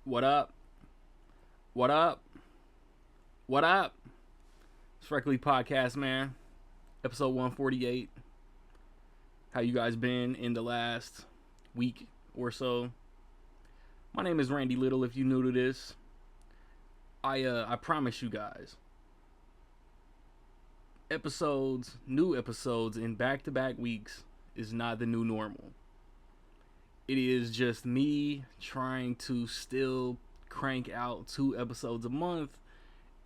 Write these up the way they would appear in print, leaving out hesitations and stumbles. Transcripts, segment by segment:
What up? What up? What up? Freckly Podcast, man. Episode 148. How you guys been in the last week or so? My name is Randy Little. If you new to this, I promise you guys, new episodes in back-to-back weeks is not the new normal. It is just me trying to still crank out 2 episodes a month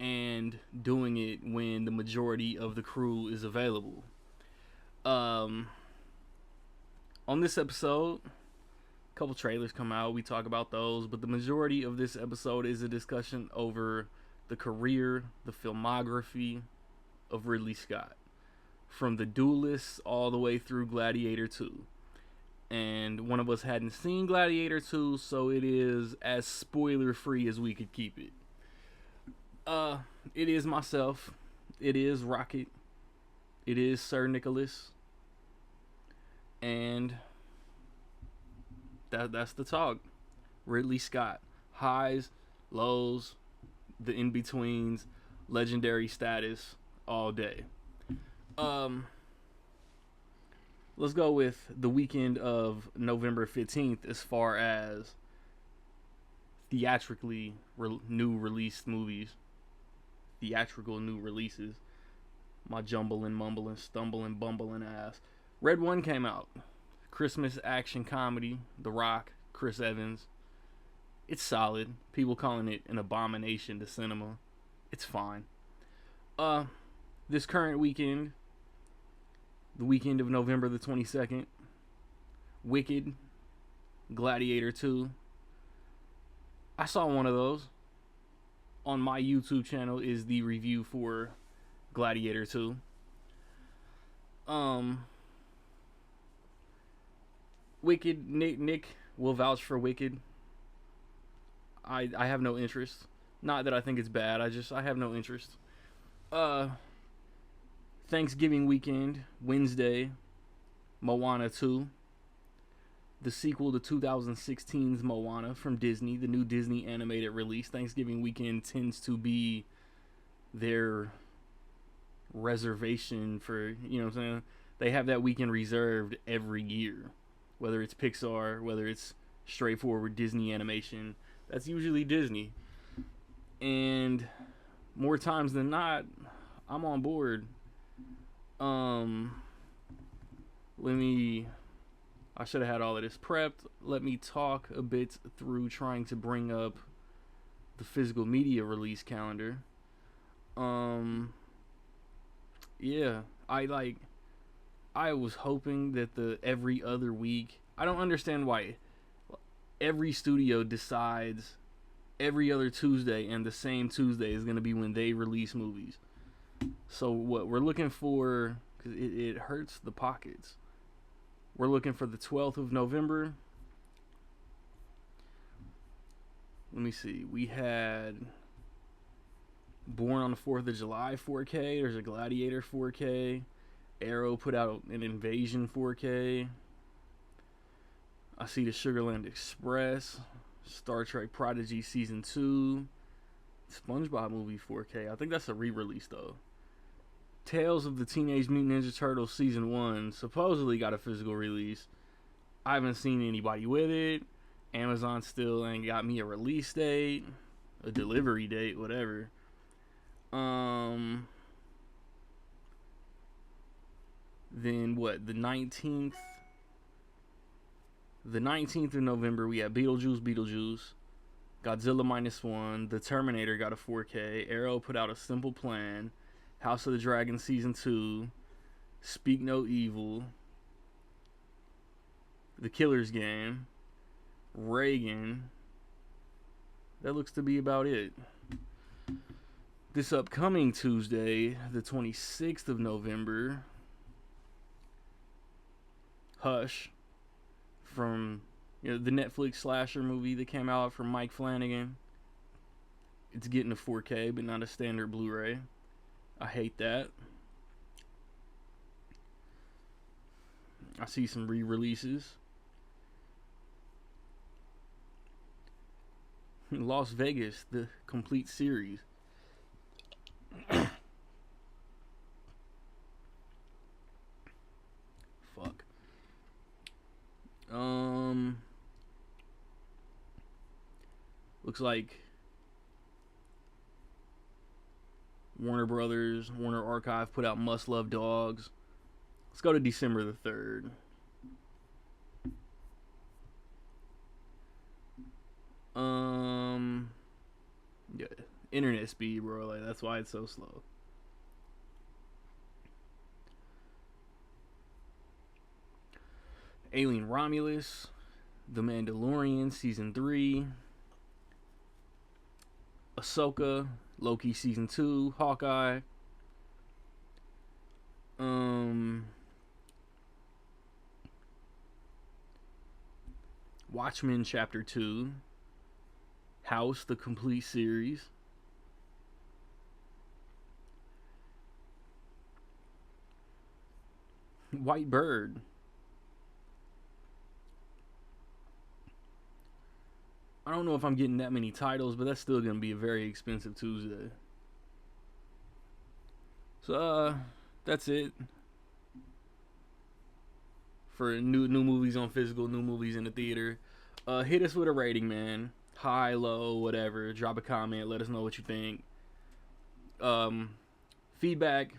and doing it when the majority of the crew is available. Um, on this episode, a couple trailers come out. We talk about those, but the majority of this episode is a discussion over the career, the filmography of Ridley Scott, from The Duelist all the way through Gladiator 2. And one of us hadn't seen Gladiator 2, so it is as spoiler free as we could keep it. It is myself. It is Rocket. It is Sir Nicholas. And that's the talk. Ridley Scott. Highs, lows, the in-betweens, legendary status all day. Let's go with the weekend of November 15th as far as theatrically new released movies. Theatrical new releases. My jumbling, mumbling, stumbling, bumbling ass. Red One came out. Christmas action comedy. The Rock, Chris Evans. It's solid. People calling it an abomination to cinema. It's fine. This current weekend, the weekend of November the 22nd, Wicked, Gladiator 2. I saw one of those. On my YouTube channel is the review for Gladiator 2. Wicked, Nick will vouch for Wicked. I have no interest. Not that I think it's bad, I have no interest. Thanksgiving weekend, Wednesday, Moana 2. The sequel to 2016's Moana from Disney, the new Disney animated release. Thanksgiving weekend tends to be their reservation for, you know what I'm saying? They have that weekend reserved every year. Whether it's Pixar, whether it's straightforward Disney animation, that's usually Disney. And more times than not, I'm on board. I should have had all of this prepped. Let me talk a bit through trying to bring up the physical media release calendar. Yeah, I was hoping that the every other week. I don't understand why every studio decides every other Tuesday and the same Tuesday is going to be when they release movies. So what we're looking for, because it hurts the pockets. We're looking for the 12th of November. Let me see. We had Born on the 4th of July 4K. There's a Gladiator 4K. Arrow put out an Invasion 4K. I see the Sugarland Express. Star Trek Prodigy Season 2. SpongeBob movie 4K. I think that's a re-release though. Tales of the Teenage Mutant Ninja Turtles Season 1 supposedly got a physical release. I haven't seen anybody with it. Amazon still ain't got me a release date, a delivery date, whatever. Then what? The 19th of November, we have Beetlejuice, Godzilla Minus One, The Terminator got a 4K, Arrow put out A Simple Plan, House of the Dragon Season 2, Speak No Evil, The Killer's Game, Reagan. That looks to be about it. This upcoming Tuesday, the 26th of November, Hush, from the Netflix slasher movie that came out from Mike Flanagan. It's getting a 4K, but not a standard Blu-ray. I hate that. I see some re-releases. Las Vegas, the complete series. Fuck. Looks like Warner Archive put out Must Love Dogs. Let's go to December the 3rd. Yeah, internet speed, bro. Like, that's why it's so slow. Alien Romulus, The Mandalorian Season 3, Ahsoka, Loki Season 2, Hawkeye, Watchmen Chapter 2, House, the complete series, White Bird, I don't know if I'm getting that many titles, but that's still going to be a very expensive Tuesday. So, that's it for new movies on physical, new movies in the theater. Hit us with a rating, man. High, low, whatever. Drop a comment. Let us know what you think. Feedback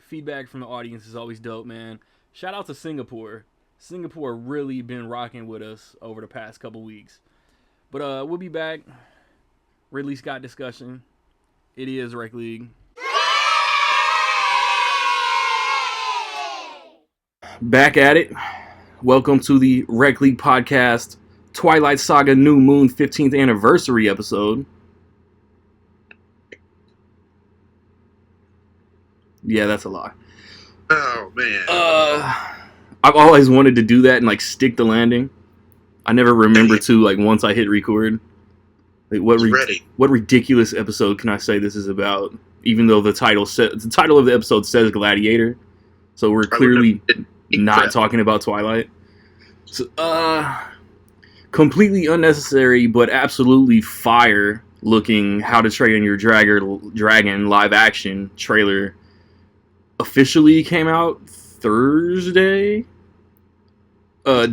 from the audience is always dope, man. Shout out to Singapore. Singapore really been rocking with us over the past couple weeks. But we'll be back. Ridley Scott discussion. It is Rec League. Back at it. Welcome to the Rec League podcast, Twilight Saga New Moon 15th anniversary episode. Yeah, that's a lie. Oh, man. I've always wanted to do that and, like, stick the landing. I never remember to, like, once I hit record. Like, what ridiculous episode can I say this is about? Even though the title of the episode says Gladiator, so we're clearly not talking about Twilight. So, completely unnecessary, but absolutely fire looking How to Train Your Dragon live action trailer officially came out Thursday. I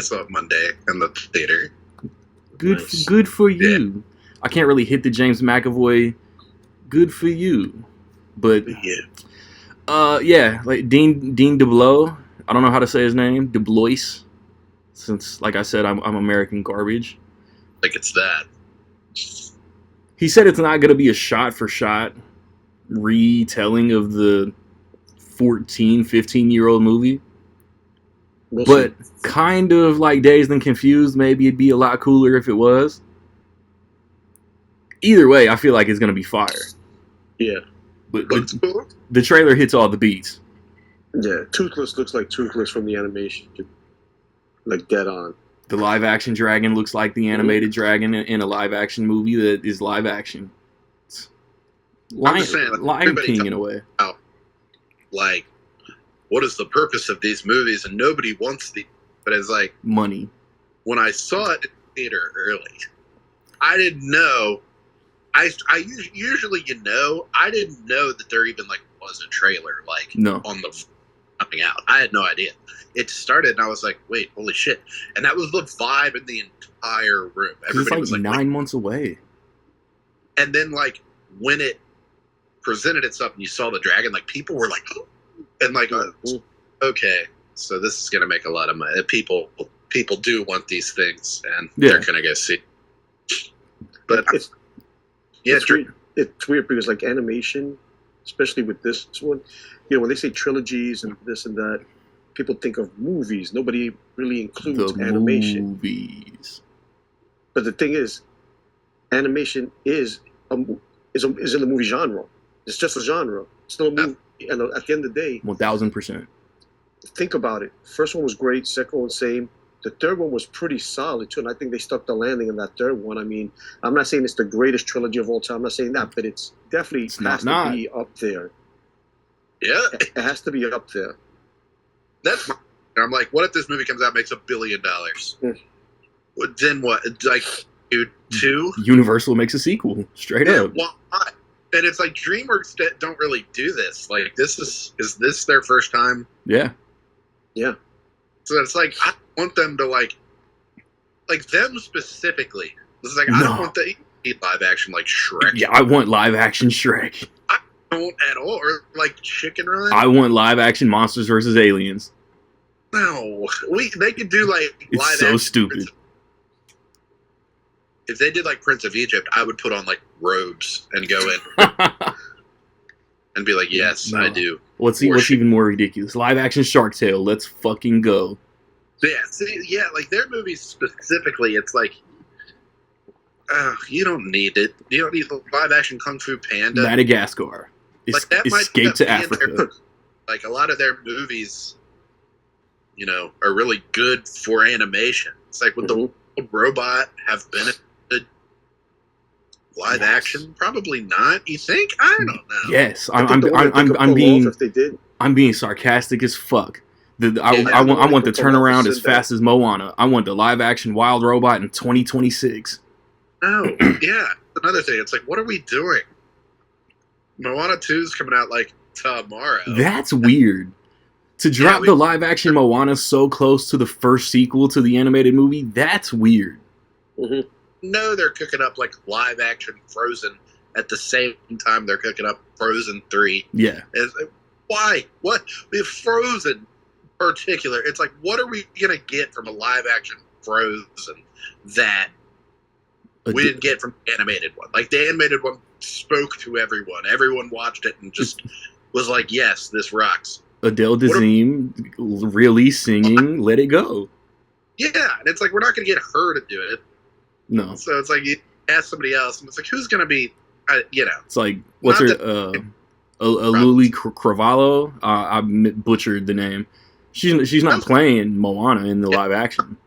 saw it Monday in the theater. Good for you. Yeah. I can't really hit the James McAvoy. Good for you, but yeah, like Dean DeBlois. I don't know how to say his name, DeBlois. Since, like I said, I'm American garbage. Like it's that. He said it's not going to be a shot-for-shot retelling of the 15-year-old movie. But kind of like Dazed and Confused, maybe it'd be a lot cooler if it was. Either way, I feel like it's going to be fire. Yeah. But the trailer hits all the beats. Yeah, Toothless looks like Toothless from the animation. Like dead on. The live-action dragon looks like the animated dragon in a live-action movie that is live-action. Lion King in a way. Like, what is the purpose of these movies? And nobody wants these. But it's like... money. When I saw it in the theater early, I didn't know... I usually, I didn't know that there even, like, was a trailer, like, on the... coming out. I had no idea. It started and I was like, wait, holy shit. And that was the vibe in the entire room. Everybody was like 9 months away. And then, like, when it presented itself and you saw the dragon, like, people were like, oh, and like, okay, so this is going to make a lot of money. People do want these things and they're going to go see. But it's weird because, like, animation, especially with this one, you know, when they say trilogies and this and that, people think of movies. Nobody really includes animation. Movies. But the thing is, animation is in the movie genre. It's just a genre. It's still a movie. And at the end of the day, 1000%. Think about it. First one was great. Second one, same. The third one was pretty solid too, and I think they stuck the landing in that third one. I mean, I'm not saying it's the greatest trilogy of all time. I'm not saying that, but it's definitely has to be up there. Yeah, it has to be up there. I'm like, what if this movie comes out and makes $1 billion? Then what? Like, dude, 2? Universal makes a sequel, straight up. Why? And it's like DreamWorks don't really do this. Like, is this their first time? Yeah. Yeah. So it's like, I want them to like them specifically. It's like, I don't want the live action like Shrek. Yeah, I want live action Shrek. I don't at all. Or like Chicken Run. I want live action Monsters vs. Aliens. No, they could do like it's live so action stupid. If they did like Prince of Egypt, I would put on like robes and go in and be like, "Yes, I do." What's even more ridiculous? Live action Shark Tale. Let's fucking go. Yeah, like their movies specifically, it's like, you don't need it. You don't need the live action Kung Fu Panda. Madagascar. Like that Escape to Africa. Like a lot of their movies, you know, are really good for animation. It's like, would the robot have been live action? Probably not. You think? I don't know. Yes, I'm being sarcastic as fuck. I want the turnaround as fast as Moana. I want the live action Wild Robot in 2026. Oh, yeah. Another thing. It's like, what are we doing? Moana 2 is coming out like tomorrow. That's weird. To drop the live action Moana so close to the first sequel to the animated movie, that's weird. Mm-hmm. No, they're cooking up like live action Frozen at the same time they're cooking up Frozen 3. Yeah. Like, why? What? With Frozen particular, it's like, what are we going to get from a live action Frozen that we didn't get from the animated one? Like, the animated one spoke to everyone. Everyone watched it and just was like, yes, this rocks. Adele Dazeem really singing Let It Go. Yeah, and it's like, we're not going to get her to do it. No. So it's like, you ask somebody else, and it's like, who's going to be, you know. It's like, what's her, Aluli Cravalho? I butchered the name. She's not playing Moana in the live action.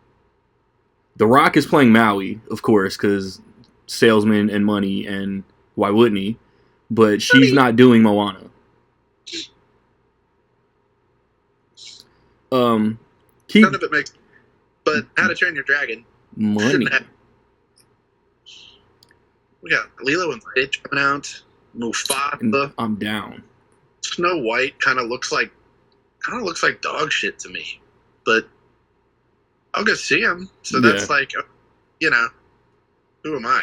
The Rock is playing Maui, of course, because salesman and money, and why wouldn't he? But she's not doing Moana. None of it makes. But How to Train Your Dragon. Money. We got Lilo and Stitch coming out. Mufasa. I'm down. Snow White kind of looks like dog shit to me, but I'll go see him. So that's like, you know, who am I?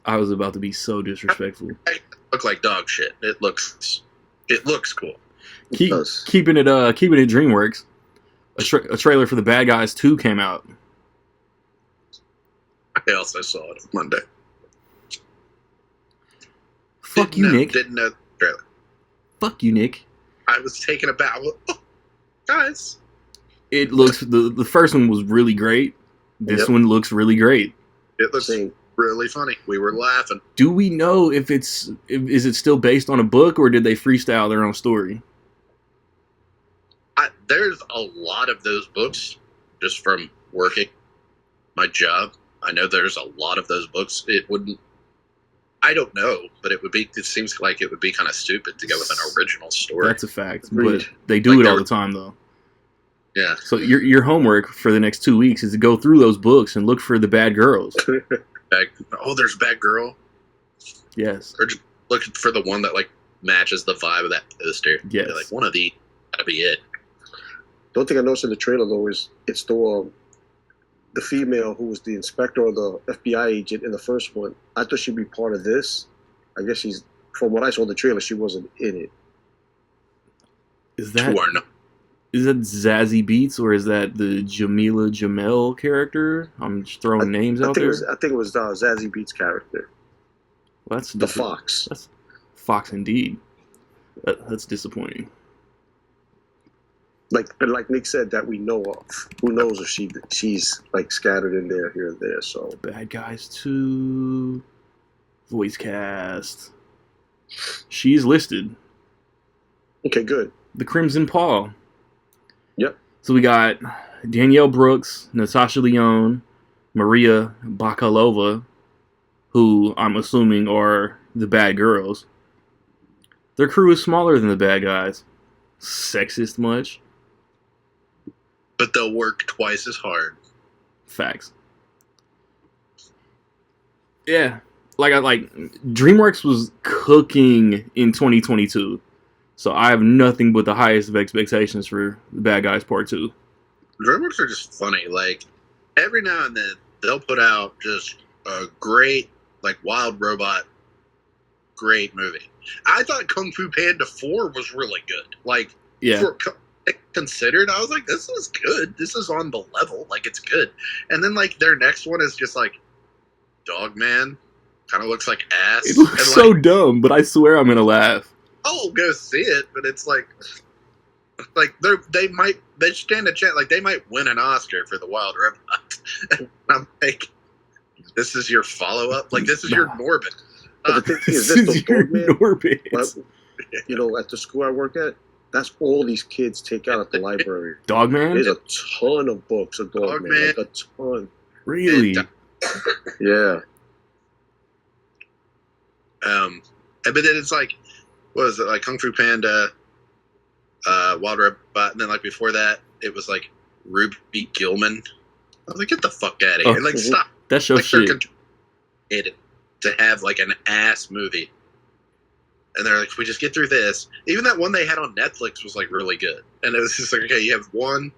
I was about to be so disrespectful. I look like dog shit. It looks cool. Keeping it DreamWorks. A trailer for The Bad Guys 2 came out. I also saw it on Monday. Fuck you, Nick. Didn't know the trailer. Fuck you, Nick. I was taken aback. Oh, guys. It looks the first one was really great. This one looks really great. It looks really funny. We were laughing. Do we know if is it still based on a book, or did they freestyle their own story? There's a lot of those books just from working my job. I know there's a lot of those books. I don't know, but it seems like it would be kind of stupid to go with an original story. That's a fact. But they do it all the time, though. Yeah. So your homework for the next 2 weeks is to go through those books and look for the bad girls. There's Bad Girl. Yes. Or just looking for the one that like matches the vibe of that poster. Yes. Like, one of these gotta be it. The only thing I noticed in the trailer, though, is it's the female who was the inspector or the FBI agent in the first one. I thought she'd be part of this. I guess from what I saw in the trailer, she wasn't in it. Is that Zazie Beetz, or is that the Jamila Jamel character? I'm just throwing names out there. I think it was Zazie Beetz' character. Well, that's the Fox. That's Fox indeed. That's disappointing. Like Nick said, that we know of. Who knows if she's like scattered in there, here and there. So Bad Guys 2 voice cast. She's listed. Okay, good. The Crimson Paw. Yep. So we got Danielle Brooks, Natasha Lyonne, Maria Bakalova, who I'm assuming are the bad girls. Their crew is smaller than the bad guys. Sexist much? But they'll work twice as hard. Facts. Yeah, like DreamWorks was cooking in 2022, so I have nothing but the highest of expectations for The Bad Guys Part 2. DreamWorks are just funny. Like every now and then they'll put out just a great, like Wild Robot, great movie. I thought Kung Fu Panda 4 was really good. Like, yeah, for considered, I was like, this is good. This is on the level. Like, it's good. And then like their next one is just like Dogman. Kind of looks like ass. It looks so dumb, but I swear I'm gonna laugh. I'll go see it, but it's like they stand a chance. Like they might win an Oscar for the Wild Robot. And I'm like, this is your follow up. Like this is your Norbit. But the thing is, this is your Norbit. But, you know, at the school I work at, that's all these kids take out at the library. Dogman? There's a ton of books of Dogman. Like a ton. Really? Yeah. But then it's like, what was it, like Kung Fu Panda, Wild Robot, and then like before that, it was like Ruby Gilman. I was like, get the fuck out of here! Like, stop. That shows like, shit. To have like an ass movie, and they're like, if we just get through this. Even that one they had on Netflix was like really good, and it was just like, okay, you have one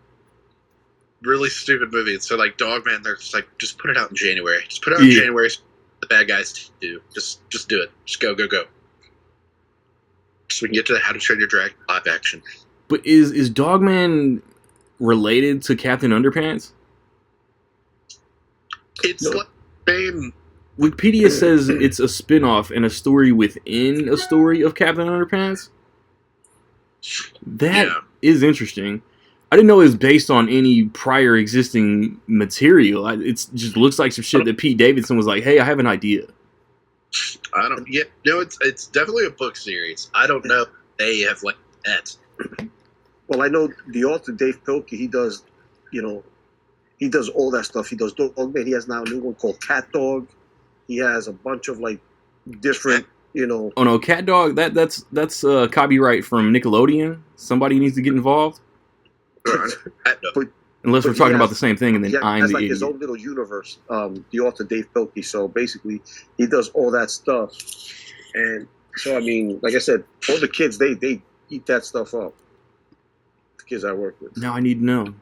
really stupid movie, and so like Dogman, they're just like, just put it out in January. Just put it out in January. The Bad Guys do. Just do it. Just go. So we can get to How to Train Your Dragon live action. But is Dogman related to Captain Underpants? It's like same. Wikipedia says it's a spin-off and a story within a story of Captain Underpants. That is interesting. I didn't know it was based on any prior existing material. It just looks like some shit that Pete Davidson was like, hey, I have an idea. I don't. Yeah, no, it's definitely a book series. I don't know if they have like that. Well, I know the author Dave Pilkey. He does, he does all that stuff. He does Dogman. He has now a new one called Cat Dog. He has a bunch of like different, Oh no, Cat Dog. That's copyright from Nickelodeon. Somebody needs to get involved. Unless we're talking about the same thing, and then I'm the idiot. His own little universe. The author Dave Pilkey. So basically, he does all that stuff, and so I mean, like I said, all the kids they eat that stuff up. The kids I work with. Now I need to know: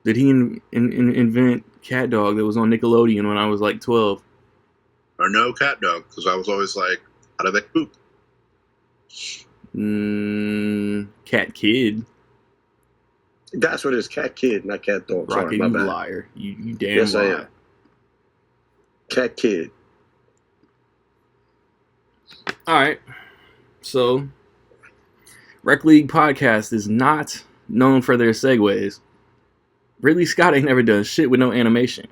did he invent Cat Dog that was on Nickelodeon when I was like 12? Or no Cat Dog, because I was always like, how do they poop? Cat Kid. That's what it is, Cat Kid, not Cat Dog. Rocket, you liar. You damn liar. I am. Cat Kid. Alright. So, Rec League Podcast is not known for their segues. Ridley Scott ain't never done shit with no animation.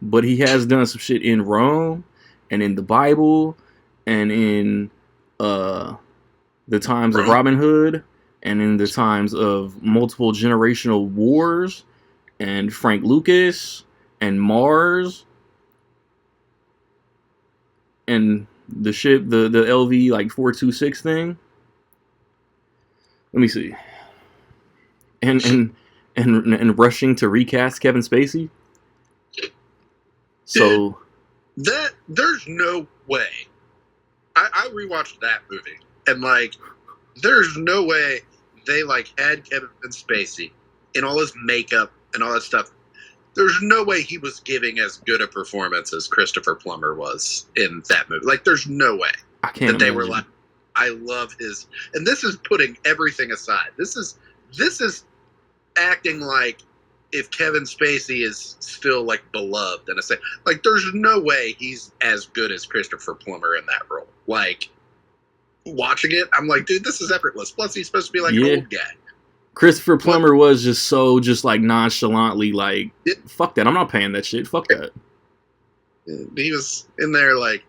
But he has done some shit in Rome, and in the Bible, and in the times of Robin Hood, and in the times of multiple generational wars, and Frank Lucas, and Mars, and the ship, the LV like 426 thing. Let me see. And rushing to recast Kevin Spacey. So that there's no way. I rewatched that movie, and like, there's no way they like had Kevin Spacey in all his makeup and all that stuff. There's no way he was giving as good a performance as Christopher Plummer was in that movie. Like, there's no way that they were like, I love his. And this is putting everything aside. This is acting like if Kevin Spacey is still like beloved, and I say like, there's no way he's as good as Christopher Plummer in that role. Like, watching it, I'm like, dude, this is effortless. Plus, he's supposed to be like an old guy. Christopher Plummer was just like nonchalantly like, fuck that, I'm not paying that shit. Fuck that. He was in there like,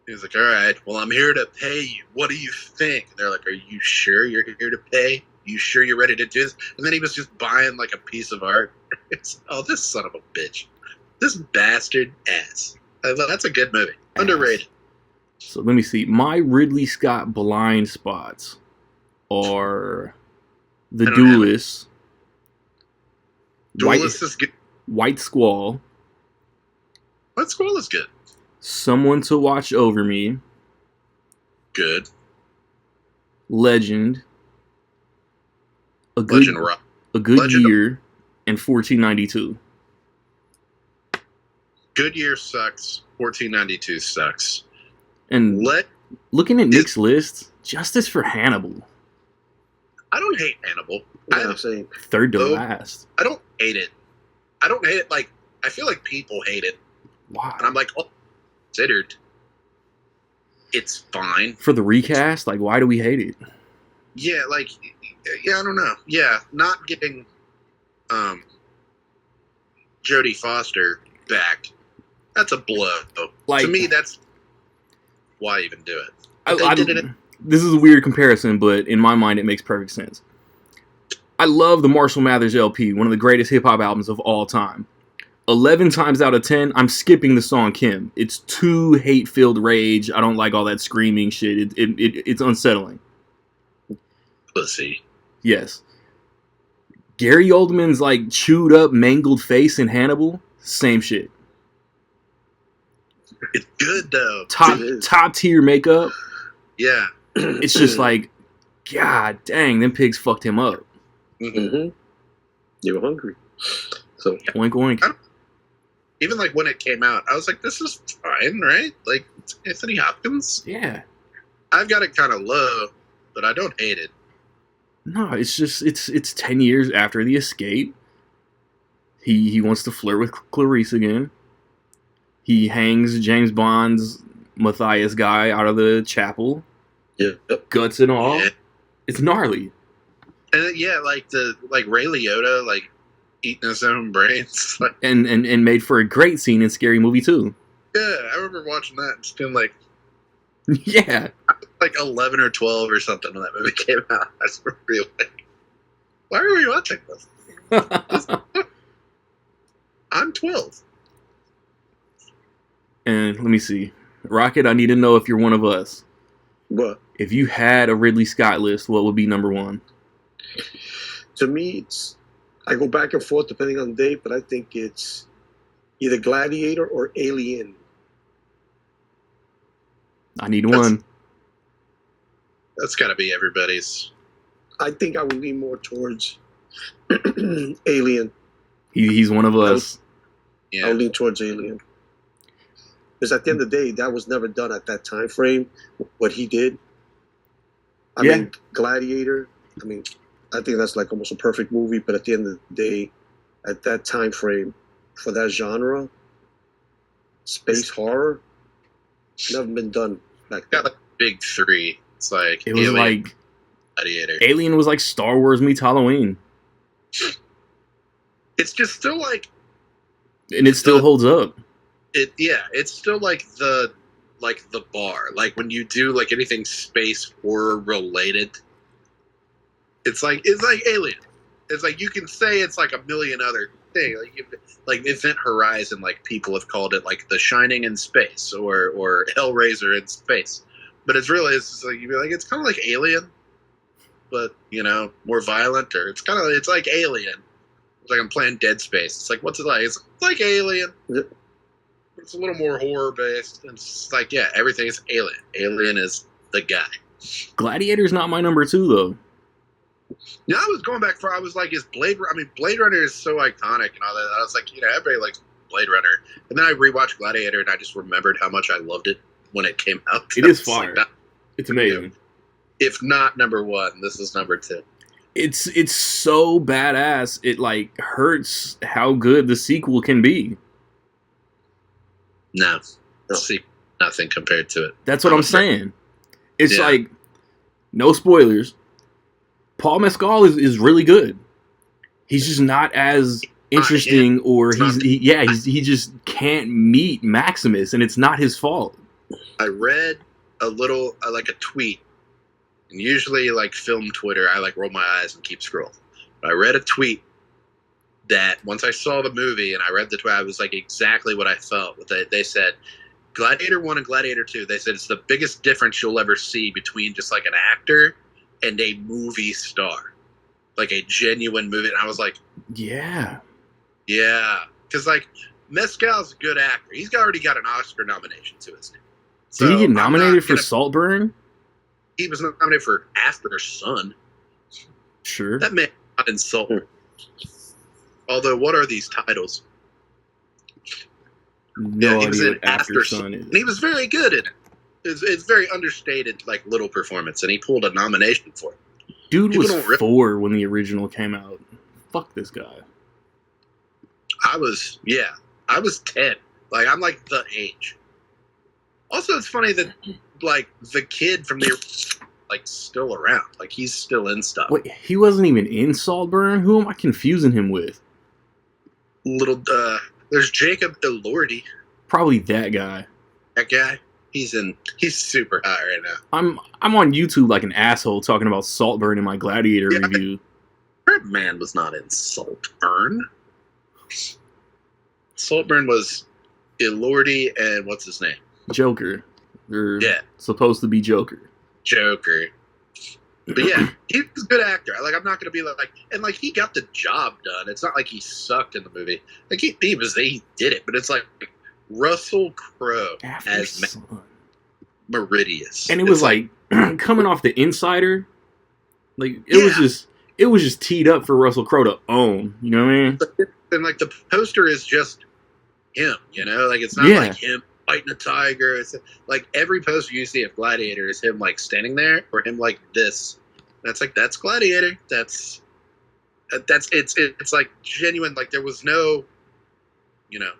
he was like, all right, well, I'm here to pay you. What do you think? And they're like, are you sure you're here to pay? You sure you're ready to do this? And then he was just buying like a piece of art. Oh, this son of a bitch. This bastard ass. That's a good movie. Underrated. So let me see. My Ridley Scott blind spots are The Duelist. Duelist is good. White Squall. White Squall is good. Someone to Watch Over Me. Good. Legend. A Legend Rock. A Good Legend Year. And 1492. Good Year sucks. 1492 sucks. And looking at Nick's list, Justice for Hannibal. I don't hate Hannibal. Yeah, I'm saying third to last. I don't hate it. I don't hate it. Like, I feel like people hate it. Why? And I'm like, oh, considered. It's fine. For the recast, like, why do we hate it? Yeah, like, yeah, I don't know. Yeah, not getting Jodie Foster back. That's a blow. Like, to me, that's why even do it. This is a weird comparison, but in my mind, it makes perfect sense. I love the Marshall Mathers LP, one of the greatest hip-hop albums of all time. 11 times out of 10, I'm skipping the song Kim. It's too hate-filled rage. I don't like all that screaming shit. It's unsettling. Pussy. Yes. Gary Oldman's, like, chewed up, mangled face in Hannibal, same shit. It's good, though. Top tier makeup. Yeah. It's just like, God dang, them pigs fucked him up. Mm-hmm. You were hungry. So, oink, oink. Even, like, when it came out, I was like, this is fine, right? Like, it's Anthony Hopkins. Yeah. I've got it kind of low, but I don't hate it. No, it's just, it's 10 years after the escape. He wants to flirt with Clarice again. He hangs James Bond's Matthias guy out of the chapel. Yeah. Guts and all. Yeah. It's gnarly. And yeah, like Ray Liotta, like eating his own brains. Like, and made for a great scene in Scary Movie 2. Yeah, I remember watching that and just being like, yeah. I was like 11 or 12 or something when that movie came out. I was really like, why are we watching this? I'm 12. And let me see. Rocket, I need to know if you're one of us. What? If you had a Ridley Scott list, what would be number one? To me, I go back and forth depending on the day, but I think it's either Gladiator or Alien. I need one. That's got to be everybody's. I think I would lean more towards Alien. He's one of us. Yeah. I'll lean towards Alien. Because at the end of the day, that was never done at that time frame, what he did. I mean, Gladiator, I think that's like almost a perfect movie, but at the end of the day, at that time frame, for that genre, space horror, never been done back then. Got like big three. It's like it was Alien, like Gladiator. Alien was like Star Wars meets Halloween. It's just still like, and it still holds up. It's still like the bar. Like when you do like anything space horror related, it's like Alien. It's like you can say it's like a million other things. Like Event Horizon, like people have called it like The Shining in space or Hellraiser in space. But it's just like you'd be like, it's kind of like Alien, but more violent, or it's like Alien. It's like I'm playing Dead Space. It's like, what's it like? It's like Alien. It's a little more horror based. And it's like, yeah, everything is Alien. Alien is the guy. Gladiator's not my number two though. Yeah, I was going back I was like, is Blade Runner is so iconic and all that. I was like, everybody likes Blade Runner. And then I rewatched Gladiator and I just remembered how much I loved it when it came out. It is fire. Like, it's amazing. If not number one, this is number two. It's so badass. It like hurts how good the sequel can be. No. See, nothing compared to it. That's what I'm saying. It's like, no spoilers. Paul Mescal is really good. He's just not as interesting, or he just can't meet Maximus, and it's not his fault. I read a little, like a tweet, and usually like film Twitter, I like roll my eyes and keep scrolling. But I read a tweet that once I saw the movie and I read the tweet, I was like exactly what I felt. They said, Gladiator 1 and Gladiator 2, they said it's the biggest difference you'll ever see between just like an actor and a movie star. Like a genuine movie. And I was like, yeah. Yeah. Because like Mescal's a good actor. He's already got an Oscar nomination to his name. Did he get nominated for Saltburn? He was nominated for After Sun. Sure. That man not insult. Although, what are these titles? No he was idea in what After Sun is. And he was very good in it. It's very understated, like, little performance, and he pulled a nomination for it. Dude was 4 when the original came out. Fuck this guy. I was 10. Like, I'm like the age. Also, it's funny that, like, the kid from the, like, still around. Like, he's still in stuff. Wait, he wasn't even in Saltburn? Who am I confusing him with? There's Jacob Elordi. Probably that guy. That guy? He's super hot right now. I'm on YouTube like an asshole talking about Saltburn in my Gladiator review. That man was not in Saltburn. Saltburn was Elordi and what's his name? Joker. Supposed to be Joker. But yeah, he was a good actor. Like, I'm not gonna be like, and like he got the job done. It's not like he sucked in the movie. Like he did it, but it's like Russell Crowe as Meridius, and it was like coming off The Insider. Like it was just teed up for Russell Crowe to own. You know what I mean? And like the poster is just him. You know, like it's not like him fighting a tiger. It's like every poster you see of Gladiator is him like standing there or him like this. That's Gladiator. It's like genuine. Like there was no, you know,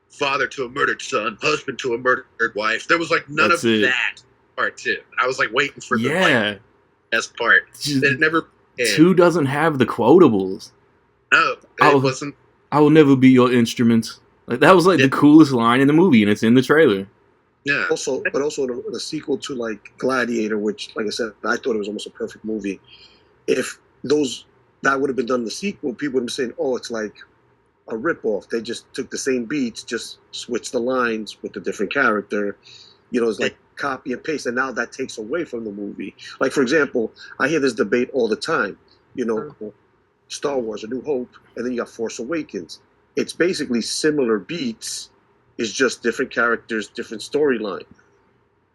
father to a murdered son, husband to a murdered wife. There was like none of that part too. I was like waiting for the best part. It never. Two doesn't have the quotables. No, it wasn't. I will never be your instrument. Like that was like the coolest line in the movie, and it's in the trailer. Yeah. Also the sequel to like Gladiator, which, like I said, I thought it was almost a perfect movie. If that would have been done in the sequel, people would have been saying, "Oh, it's like a ripoff. They just took the same beats, just switched the lines with a different character." You know, it's like copy and paste, and now that takes away from the movie. Like, for example, I hear this debate all the time. You know, Star Wars: A New Hope, and then you got Force Awakens. It's basically similar beats. It's just different characters, different storyline.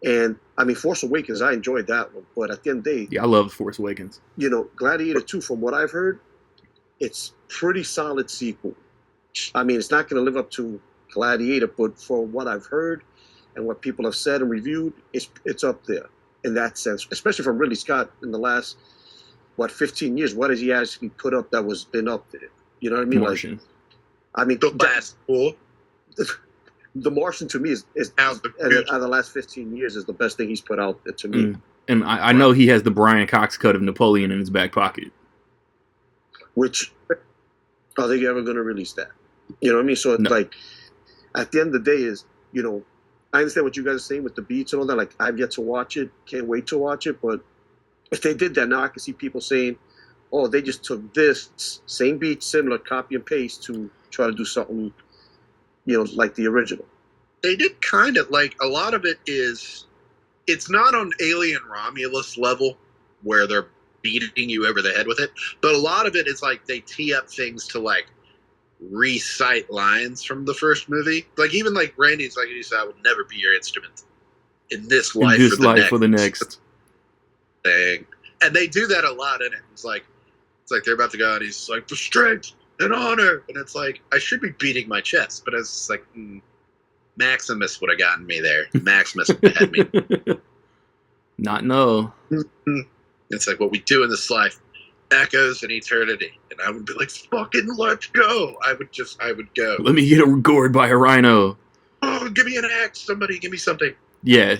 And I mean, Force Awakens, I enjoyed that one, but at the end of the day, I love Force Awakens. You know, Gladiator 2, from what I've heard, it's pretty solid sequel. I mean, it's not going to live up to Gladiator, but for what I've heard and what people have said and reviewed, it's up there in that sense. Especially from Ridley Scott in the last 15 years. What has he actually put up that was been up there? You know what I mean? Martian. Like, I mean, that's cool. The Martian to me is out of the last 15 years is the best thing he's put out there to me. And I know he has the Brian Cox cut of Napoleon in his back pocket. Which, are they ever going to release that? You know what I mean? So it's like, at the end of the day is, you know, I understand what you guys are saying with the beats and all that. Like, I've yet to watch it. Can't wait to watch it. But if they did that, now I can see people saying, oh, they just took this same beat, similar, copy and paste to try to do something, you know, like the original. They did kind of, like, a lot of it is, it's not on Alien Romulus level where they're beating you over the head with it, but a lot of it is like they tee up things to like recite lines from the first movie. Like even like Randy's like, he said, I would never be your instrument in this life, for the next thing. And they do that a lot in it. It's like they're about to go and he's like, for strength and honor. And it's like, I should be beating my chest, but it's like, Maximus would have gotten me there. Maximus had me. Not no. It's like what we do in this life echoes in eternity. And I would be like, fucking let's go. I would go. Let me get gored by a rhino. Oh, give me an axe. Somebody give me something. Yeah.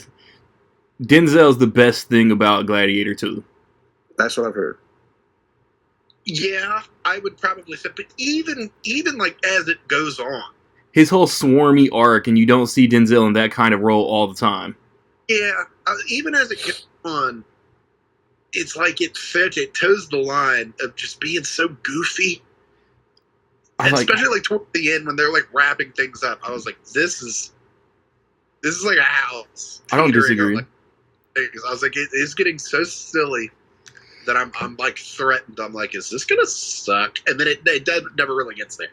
Denzel's the best thing about Gladiator 2. That's what I've heard. Yeah, I would probably say, but even like as it goes on. His whole swarmy arc, and you don't see Denzel in that kind of role all the time. Yeah, even as it goes on, it's like it toes the line of just being so goofy. Especially like toward the end when they're like wrapping things up. I was like, this is like a house. I don't disagree. I was like, it's getting so silly that I'm like threatened. I'm like, is this gonna suck? And then it never really gets there.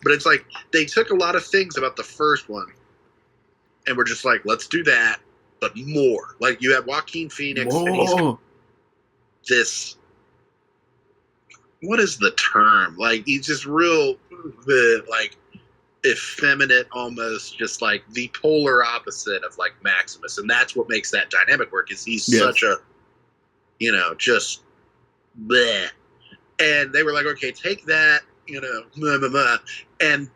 But it's like they took a lot of things about the first one and we're just like, let's do that, but more. Like you have Joaquin Phoenix and he's this, what is the term? Like he's just real like effeminate, almost just like the polar opposite of like Maximus, and that's what makes that dynamic work. Is he's such a, just bleh. And they were like, okay, take that, and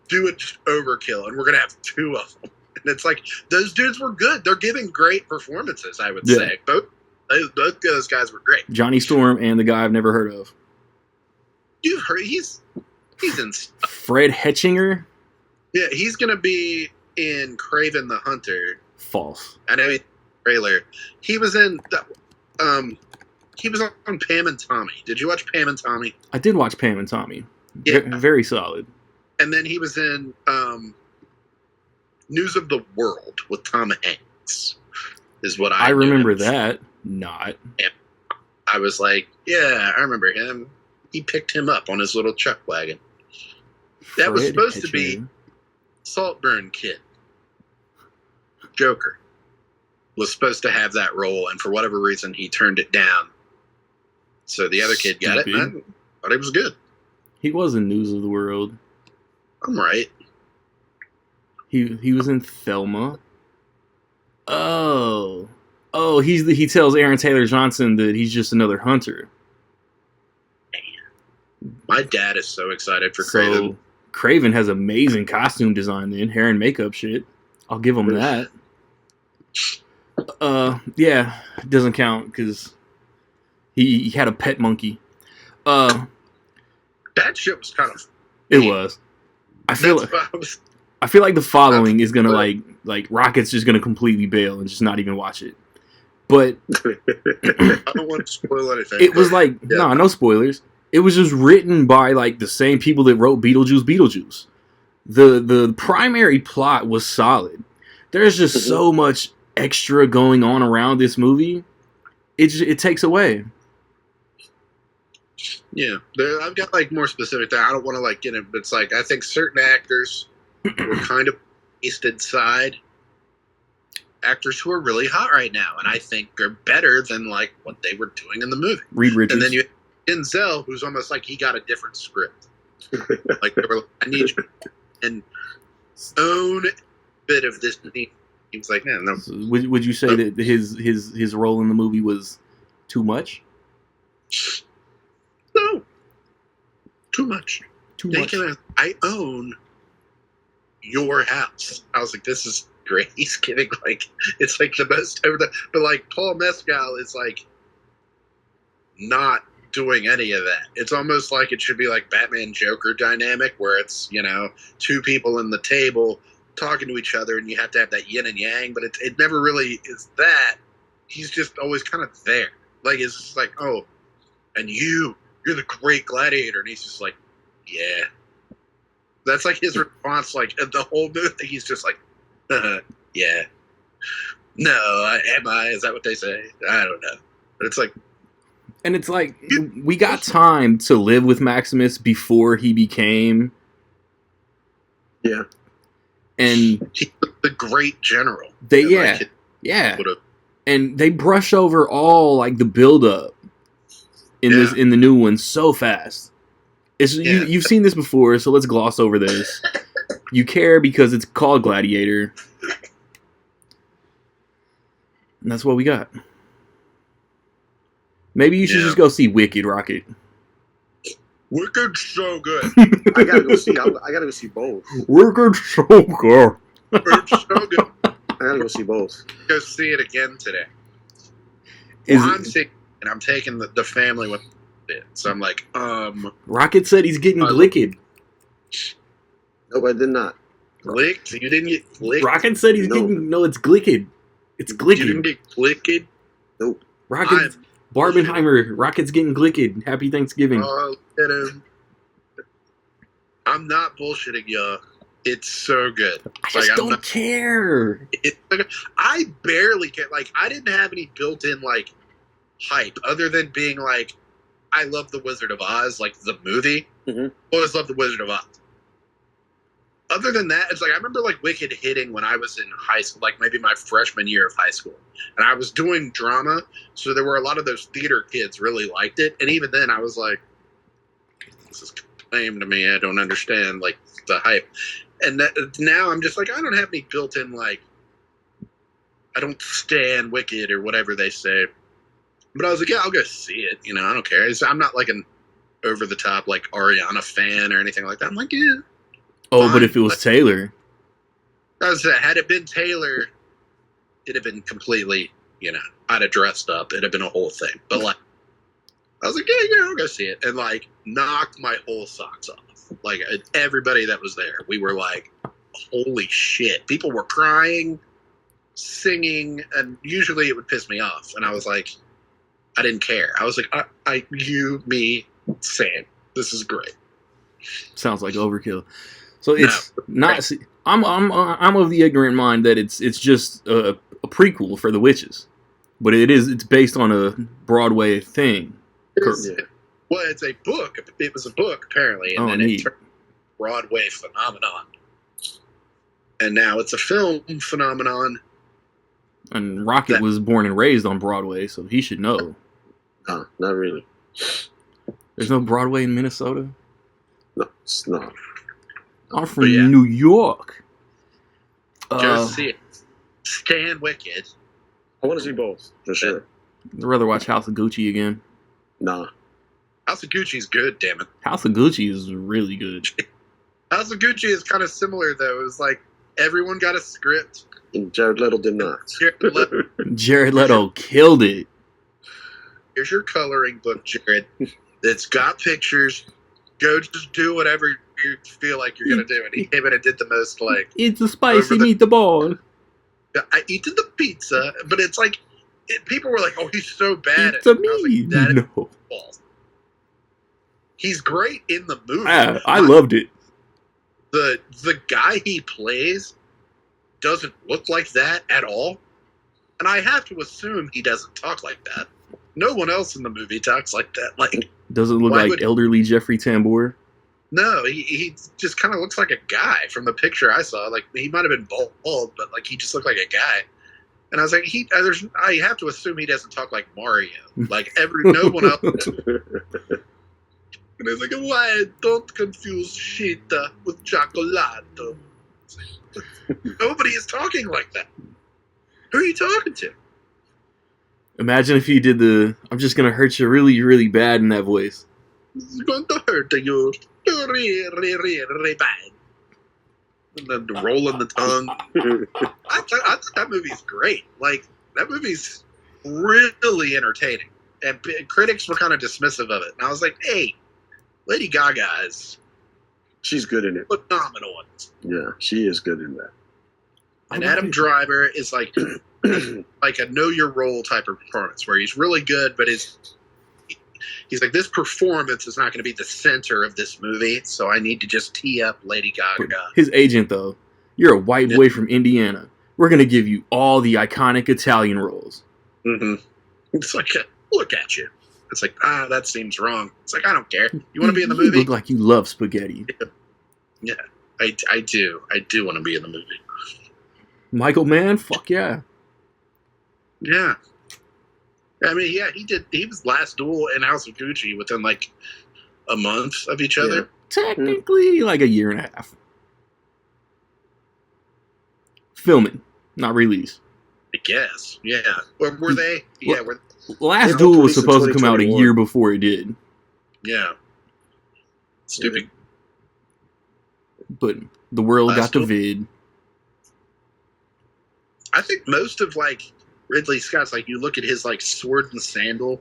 do it just overkill, and we're gonna have two of them. And it's like those dudes were good. They're giving great performances. I would say both those guys were great. Johnny Storm and the guy I've never heard of. You've heard he's in stuff. Fred Hetchinger. Yeah, he's gonna be in Kraven the Hunter. False. I know trailer. He was in he was on Pam and Tommy. Did you watch Pam and Tommy? I did watch Pam and Tommy. Yeah. Very solid. And then he was in News of the World with Tom Hanks. Is what I remember that. Not. And I was like, yeah, I remember him. He picked him up on his little chuck wagon. That was supposed to be Saltburn Kid. Joker was supposed to have that role, and for whatever reason, he turned it down. So the other kid got it, and I thought it was good. He was in News of the World. I'm right. He was in Thelma. Oh, he tells Aaron Taylor Johnson that he's just another hunter. Man. My dad is so excited for Kraven. So Kraven has amazing costume design then, hair and makeup shit. I'll give him that. Yeah, it doesn't count because he had a pet monkey. That shit was kind of... It was. I feel like the following is gonna like Rocket's just gonna completely bail and just not even watch it. But I don't want to spoil anything. It was like no spoilers. It was just written by like the same people that wrote Beetlejuice. The primary plot was solid. There's just so much extra going on around this movie. It takes away. Yeah, I've got like more specific thing. I don't want to like get it, but it's like I think certain actors were kind of wasted side actors who are really hot right now, and I think are better than like what they were doing in the movie. Reed Richards. And then you have Denzel, who's almost like he got a different script. Like they were like, I need you and own a bit of this. He was like, no. So would you say that his role in the movie was too much? No. Too much. Too much. I own your house. I was like, this is great. He's kidding. Like, it's like the best over but like Paul Mescal is like not doing any of that. It's almost like it should be like Batman Joker dynamic where it's, two people in the table talking to each other and you have to have that yin and yang, but it never really is that. He's just always kind of there. Like, it's just like, oh, and you're the great gladiator. And he's just like, yeah. That's like his response, like, the whole movie, he's just like, yeah. No, am I? Is that what they say? I don't know. But it's like... And it's like, we got time to live with Maximus before he became... Yeah. And... He was the great general. Yeah. And they brush over all, like, the build-up in the new one so fast. You've seen this before, so let's gloss over this. You care because it's called Gladiator. And that's what we got. Maybe you should just go see Wicked, Rocket. Wicked's so good. I gotta go see both. Wicked's so good. It's so good. I gotta go see both. Go see it again today. I'm sick, and I'm taking the family with it. So I'm like, Rocket said he's getting glicked. No, I did not. Glicked? You didn't get glicked? Rocket said he's getting... No, it's glicked. It's glicked. You didn't get glicked? Nope. Rocket... Barbenheimer, Rocket's getting glicked. Happy Thanksgiving. Oh, look at him. I'm not bullshitting y'all. It's so good. I just don't care. I barely care. Like, I didn't have any built-in, like, hype other than being like, I love The Wizard of Oz, like the movie. Mm-hmm. Always loved The Wizard of Oz. Other than that, it's like I remember like Wicked hitting when I was in high school, like maybe my freshman year of high school, and I was doing drama, so there were a lot of those theater kids really liked it, and even then I was like, "This is lame to me. I don't understand like the hype." And now I'm just like, I don't have any built-in like, I don't stand Wicked or whatever they say, but I was like, yeah, I'll go see it. You know, I don't care. I'm not like an over-the-top like Ariana fan or anything like that. I'm like, yeah. Oh, but if it was Taylor, had it been Taylor, it'd have been completely, you know, I'd have dressed up. It'd have been a whole thing. But like, I was like, yeah, I'll go see it, and like knocked my whole socks off. Like everybody that was there, we were like, holy shit! People were crying, singing, and usually it would piss me off, and I was like, I didn't care. I was like, you, me, same. This is great. Sounds like overkill. So it's not. I'm of the ignorant mind that it's just a prequel for The Witches, but it's based on a Broadway thing. Well, it's a book. It was a book apparently, and then it turned Broadway phenomenon, and now it's a film phenomenon. And Rocket was born and raised on Broadway, so he should know. No, not really. There's no Broadway in Minnesota? No, it's not. I'm from New York. Go see it. Stan Wicked. I want to see both, for sure. I'd rather watch House of Gucci again. Nah. House of Gucci's good, damn it. House of Gucci is really good. House of Gucci is kind of similar, though. It was like everyone got a script. And Jared Leto did not. Jared Leto killed it. Here's your coloring book, Jared. It's got pictures. Go just do whatever you feel like you're going to do. And he came in and did the most, like... It's a spicy meatball. I eaten the pizza, but it's like... people were like, oh, he's so bad it's at it. Like, no. He's great in the movie. I loved it. The guy he plays doesn't look like that at all. And I have to assume he doesn't talk like that. No one else in the movie talks like that. Like, doesn't look like elderly Jeffrey Tambor. No, he just kind of looks like a guy from the picture I saw. Like, he might have been bald, but like he just looked like a guy. And I was like, I have to assume he doesn't talk like Mario. Like no one else. And he's like, why don't confuse shit with chocolate? Nobody is talking like that. Who are you talking to? Imagine if he did I'm just going to hurt you really, really bad in that voice. It's going to hurt you really, really, really bad. And then rolling the tongue. I thought that movie's great. Like, that movie's really entertaining. And critics were kind of dismissive of it. And I was like, hey, Lady Gaga she's good in it. Phenomenal. Yeah, she is good in that. And Adam Driver is like like a know your role type of performance where he's really good, but he's like, this performance is not going to be the center of this movie, so I need to just tee up Lady Gaga. His agent, though, you're a white boy from Indiana. We're going to give you all the iconic Italian roles. Mm-hmm. It's like, look at you. It's like, that seems wrong. It's like, I don't care. You want to be in the movie? You look like you love spaghetti. Yeah, I do. I do want to be in the movie. Michael Mann? Fuck yeah. Yeah. I mean, yeah, he was last duel in House of Gucci within like a month of each other. Yeah. Technically, like a year and a half. Filming, not release. I guess. Yeah. Were they? Yeah. Last Duel was supposed to come out a year before it did. Yeah. Stupid. But the world got the vid. I think most of like Ridley Scott's, like, you look at his like Sword and Sandal.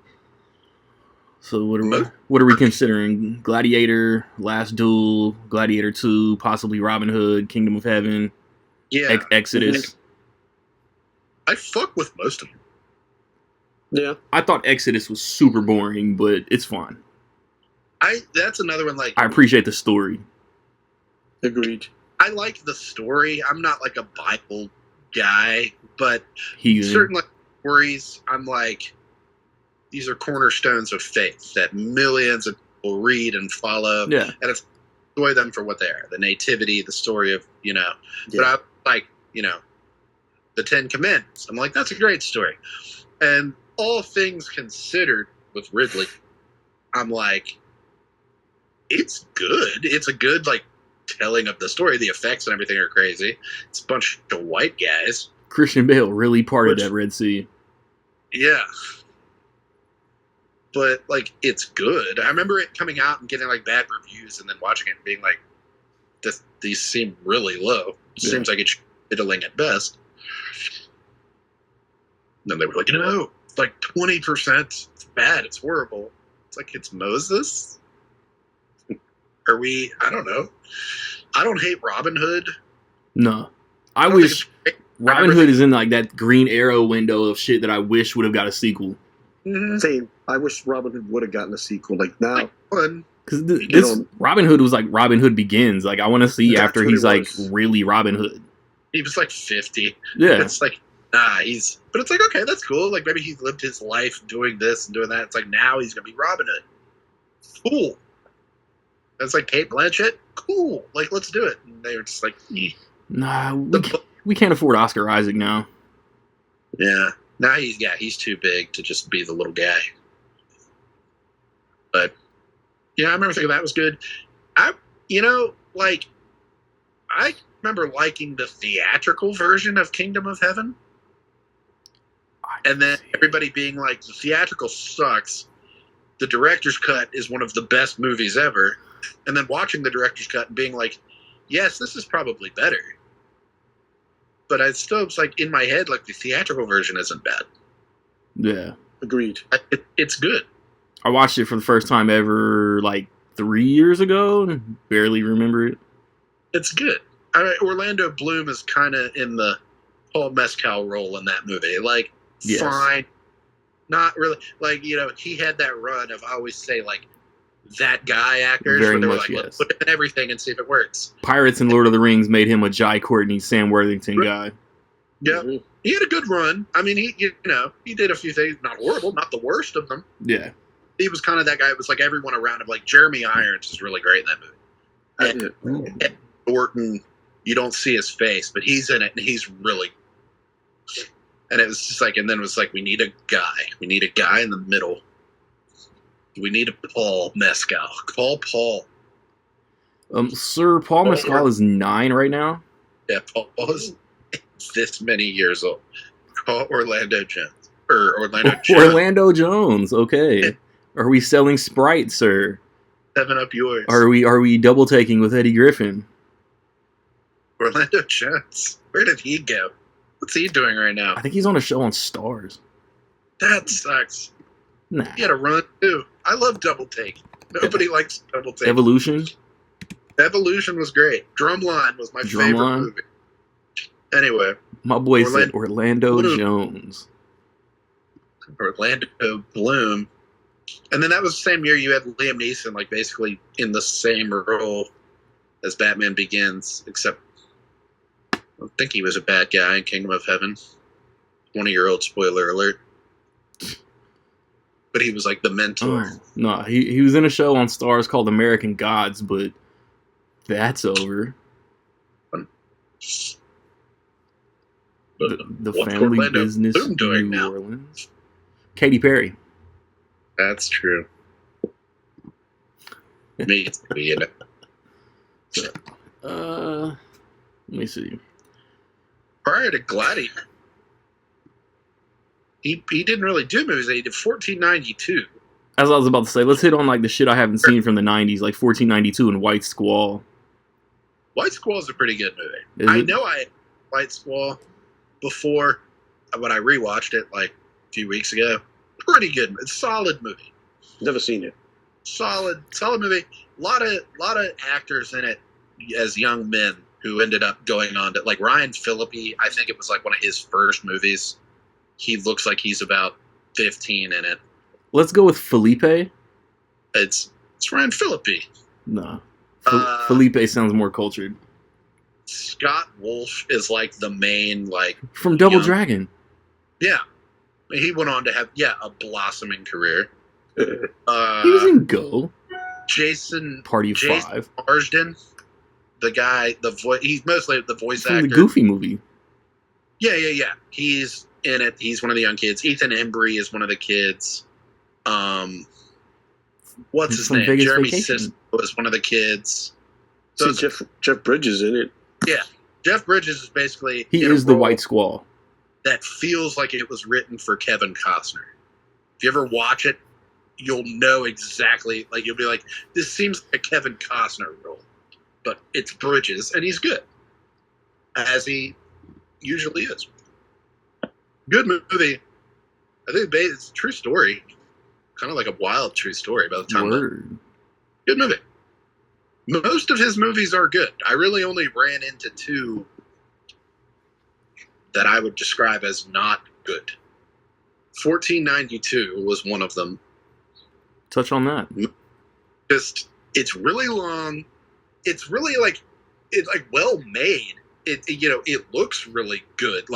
So what are we considering? Gladiator, Last Duel, Gladiator 2, possibly Robin Hood, Kingdom of Heaven, Exodus. I fuck with most of them. Yeah. I thought Exodus was super boring, but it's fine. That's another one, like, I appreciate the story. Agreed. I like the story. I'm not like a Bible guy, but certain like stories, I'm like, these are cornerstones of faith that millions of will read and follow. Yeah. And it's enjoy them for what they are. The nativity, the story of, Yeah. but I like, the Ten Commandments. I'm like, that's a great story. And all things considered with Ridley, I'm like, it's good. It's a good, like, telling of the story. The effects and everything are crazy. It's a bunch of white guys. Christian Bale really parted that Red Sea. Yeah. But, like, it's good. I remember it coming out and getting, like, bad reviews and then watching it and being like, these seem really low. It seems like it's middling at best. And then they were like, no, it's like 20%. It's bad. It's horrible. It's like, it's Moses? Are we, I don't know. I don't hate Robin Hood. No. I wish Robin Hood is in like that Green Arrow window of shit that I wish would have got a sequel. Mm-hmm. Same. I wish Robin Hood would have gotten a sequel. Like now, because this Robin Hood was like Robin Hood Begins. Like I want to see after he's like really Robin Hood. He was like 50. Yeah. It's like but it's like, okay, that's cool. Like maybe he lived his life doing this and doing that. It's like now he's gonna be Robin Hood. Cool. That's like Kate Blanchett. Cool. Like let's do it. And they were just like, nah, we can't afford Oscar Isaac now. Yeah. Now he's too big to just be the little guy. But yeah, I remember thinking that was good. I remember liking the theatrical version of Kingdom of Heaven. And then everybody being like, the theatrical sucks. The director's cut is one of the best movies ever. And then watching the director's cut and being like, yes, this is probably better. But I still, it's like in my head, like the theatrical version isn't bad. Yeah. Agreed. It's good. I watched it for the first time ever like 3 years ago. Barely remember it. It's good. Orlando Bloom is kind of in the Paul Mescal role in that movie. Like, fine. Not really. Like, he had that run of, I always say, like, that guy actors. Very where they were much, like, let's put him in everything and see if it works. Pirates and Lord of the Rings made him a Jai Courtney, Sam Worthington guy. Yeah. Mm-hmm. He had a good run. I mean, he did a few things. Not horrible. Not the worst of them. Yeah. He was kind of that guy. It was like everyone around him. Like, Jeremy Irons is really great in that movie. And Norton, you don't see his face, but he's in it, and he's really. And it was just like, and then it was like, we need a guy. We need a guy in the middle. We need a Paul Mescal. Call Paul. Sir, Paul Mescal is 9 right now. Yeah, Paul is this many years old. Call Orlando Jones. Orlando Jones. Orlando Jones, okay. Are we selling Sprite, sir? 7-Up yours. Are we double taking with Eddie Griffin? Orlando Jones. Where did he go? What's he doing right now? I think he's on a show on Stars. That sucks. Nah. He had a run too. I love Double Take. Nobody likes Double Take. Evolution? Evolution was great. Drumline was my favorite movie. Anyway. My boy said Orlando Jones. Orlando Bloom. And then that was the same year you had Liam Neeson, like basically in the same role as Batman Begins, except I don't think he was a bad guy in Kingdom of Heaven. 20-year-old spoiler alert. But he was like the mentor. Oh, no, he was in a show on Stars called American Gods, but that's over. The family Orlando business Bloom doing New now? Orleans. Katy Perry. That's true. Me, you know. Let me see. Prior to Gladiator, he didn't really do movies. He did 1492. As I was about to say, let's hit on like the shit I haven't seen from the 90s, like 1492 and White Squall. White Squall is a pretty good movie. I know I had White Squall before when I rewatched it like a few weeks ago. Pretty good. It's a solid movie. Never seen it. Solid movie. A lot of actors in it as young men who ended up going on to, like Ryan Phillippe. I think it was like one of his first movies. He looks like he's about 15 in it. Let's go with Felipe. It's Ryan Phillippe. No. Felipe sounds more cultured. Scott Wolf is like the main, like, from Double Dragon. Yeah. He went on to have, a blossoming career. He was in Go. Jason Party of Five. Marsden, the guy, he's mostly the voice from actor. the Goofy movie. Yeah. He's in it. He's one of the young kids. Ethan Embry is one of the kids. What's his name? Vegas Jeremy Vacation. Sisko was one of the kids. See, Jeff Bridges in it. Yeah, Jeff Bridges is basically he is the White Squall. That feels like it was written for Kevin Costner. If you ever watch it, you'll know exactly. Like you'll be like, this seems like a Kevin Costner role, but it's Bridges, and he's good, as he usually is. Good movie. I think it's a true story. Kind of like a wild true story by the time. Good movie. Most of his movies are good. I really only ran into two that I would describe as not good. 1492 was one of them. Touch on that. It's really long. It's really it's well made. It looks really good.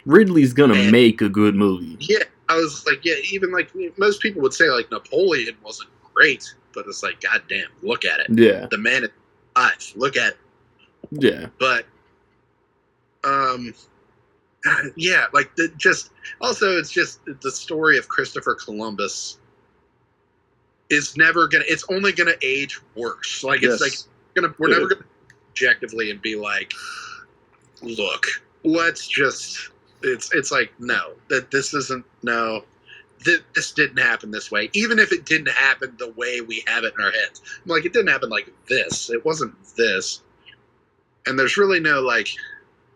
Ridley's gonna make a good movie. Yeah, I was like, yeah, even most people would say Napoleon wasn't great, but it's like, goddamn, look at it. Yeah. The man is alive. Look at it. Yeah. But, yeah, it's just the story of Christopher Columbus is never gonna. It's only gonna age worse. We're never gonna objectively and be like, look, let's just. It's like, no, that this isn't no. This didn't happen this way. Even if it didn't happen the way we have it in our heads. It didn't happen like this. It wasn't this. And there's really no,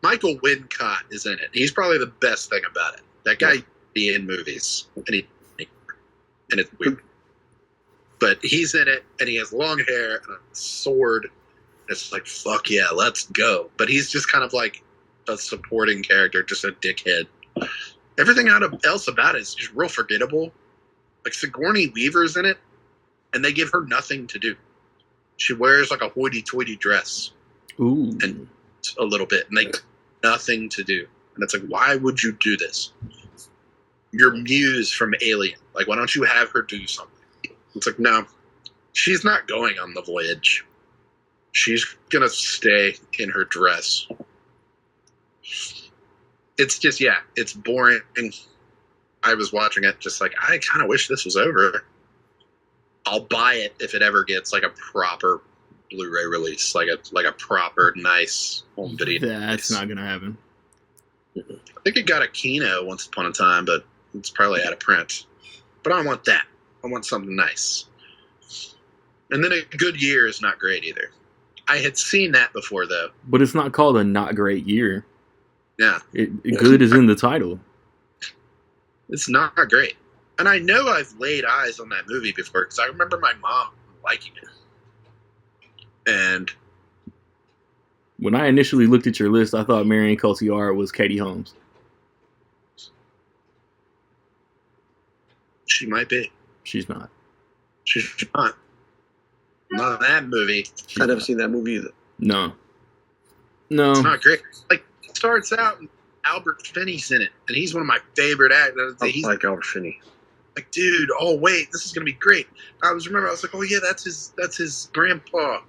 Michael Wincott is in it. He's probably the best thing about it. That guy be in movies. And it's weird. But he's in it, and he has long hair and a sword. It's like, fuck yeah, let's go. But he's just kind of like a supporting character, just a dickhead. Everything else about it is just real forgettable. Sigourney Weaver's in it, and they give her nothing to do. She wears a hoity-toity dress. Ooh. And a little bit, and nothing to do. And it's like, why would you do this? Your muse from Alien. Why don't you have her do something? It's like, no, she's not going on the voyage. She's gonna stay in her dress. It's just, it's boring. I was watching it just I kind of wish this was over. I'll buy it if it ever gets a proper Blu-ray release, like a proper nice home video. That's not gonna happen. I think it got a Kino once upon a time, but it's probably out of print. But I don't want that. I want something nice. And then A Good Year is not great either. I had seen that before though. But it's not called A Not Great Year. Yeah. Good is in the title. It's not great. And I know I've laid eyes on that movie before because I remember my mom liking it. And when I initially looked at your list, I thought Marion Cotillard was Katie Holmes. She might be. She's not. She's not. Not in that movie. I've never seen that movie either. No. It's not great. It starts out and Albert Finney's in it, and he's one of my favorite actors. I like Albert Finney. Dude, oh wait, this is gonna be great. I was like, oh yeah, that's his grandpa.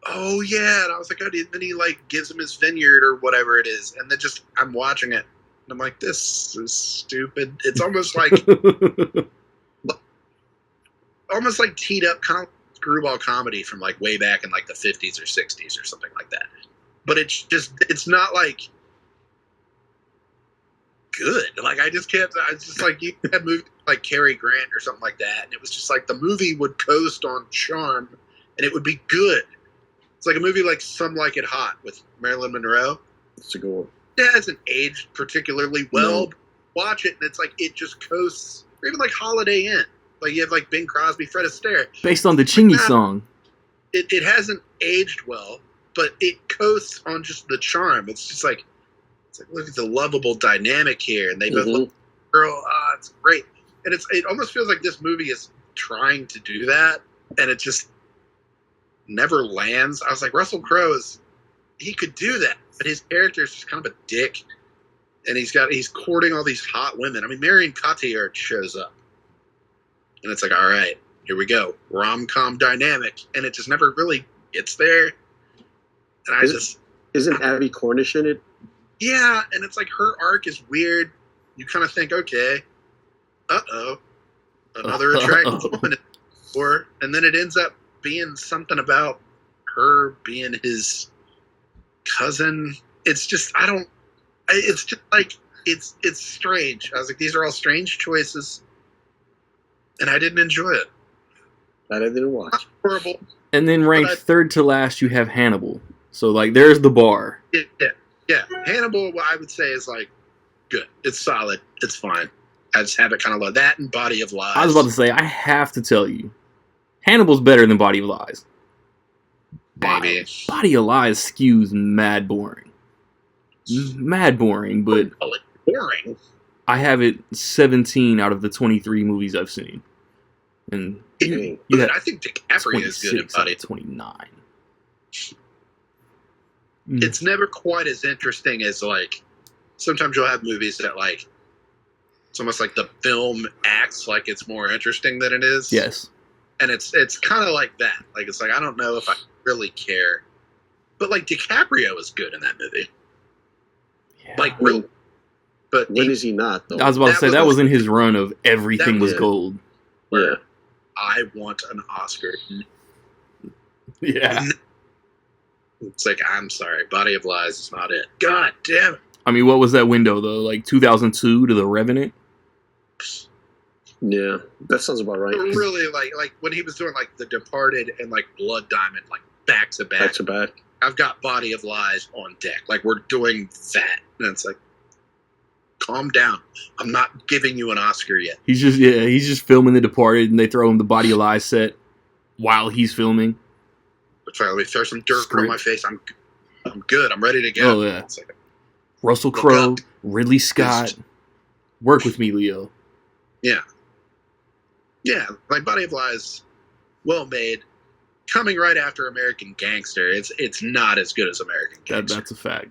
Oh yeah, and I was like, oh, then he gives him his vineyard or whatever it is, and then I'm watching it, and I'm like, this is stupid. It's almost like teed up screwball comedy from way back in the 50s or 60s or something like that. But it's not good. I just can't. It's just you had movies like Cary Grant or something like that, and it was just the movie would coast on charm, and it would be good. It's a movie like Some Like It Hot with Marilyn Monroe. It's a good one. It hasn't aged particularly well. No. Watch it, and it's it just coasts. Or even Holiday Inn. You have Bing Crosby, Fred Astaire. Based on the Chingy song. It hasn't aged well, but it coasts on just the charm. It's just look at the lovable dynamic here, and they both look, girl, it's great. And it almost feels like this movie is trying to do that, and it just never lands. I was like, Russell Crowe he could do that, but his character is just kind of a dick, and he's courting all these hot women. I mean, Marion Cotillard shows up, and it's all right, here we go, rom-com dynamic, and it just never really gets there. And isn't Abby Cornish in it? Yeah, and it's like her arc is weird. You kind of think, okay, another attractive woman, and then it ends up being something about her being his cousin. It's just it's just like it's strange. I was like, these are all strange choices, and I didn't enjoy it. That I didn't watch. Horrible. And then ranked third to last, you have Hannibal. So like, there's the bar. Yeah. Hannibal, what I would say is like good. It's solid. It's fine. I just have it kind of low. That and Body of Lies. I was about to say, I have to tell you, Hannibal's better than Body of Lies. Maybe. Body of Lies skews mad boring. Mad boring, but boring. I have it 17 out of the 23 movies I've seen. And I think DiCaprio is good in Body. 29. It's never quite as interesting as like sometimes you'll have movies that like it's almost like the film acts like it's more interesting than it is. Yes. And it's kind of like that. Like it's like I don't know if I really care, but like DiCaprio is good in that movie. Yeah. Like real. But when is he not though? I was about to say that was in his run of everything was gold. Yeah. I want an Oscar. Yeah. It's like, I'm sorry, Body of Lies is not it. God damn it. I mean, what was that window, though? Like 2002 to The Revenant? Yeah, that sounds about right. Really, like when he was doing, like, The Departed and, like, Blood Diamond, like, back to back. Back to back. I've got Body of Lies on deck. Like, we're doing that. And it's like, calm down. I'm not giving you an Oscar yet. He's just filming The Departed, and they throw him the Body of Lies set while he's filming. Let me throw some dirt on my face. I'm good. I'm ready to go. Oh, yeah. It's like, Russell Crowe, Ridley Scott. Work with me, Leo. Yeah. Yeah. Like Body of Lies, well made. Coming right after American Gangster. It's not as good as American Gangster. That's a fact.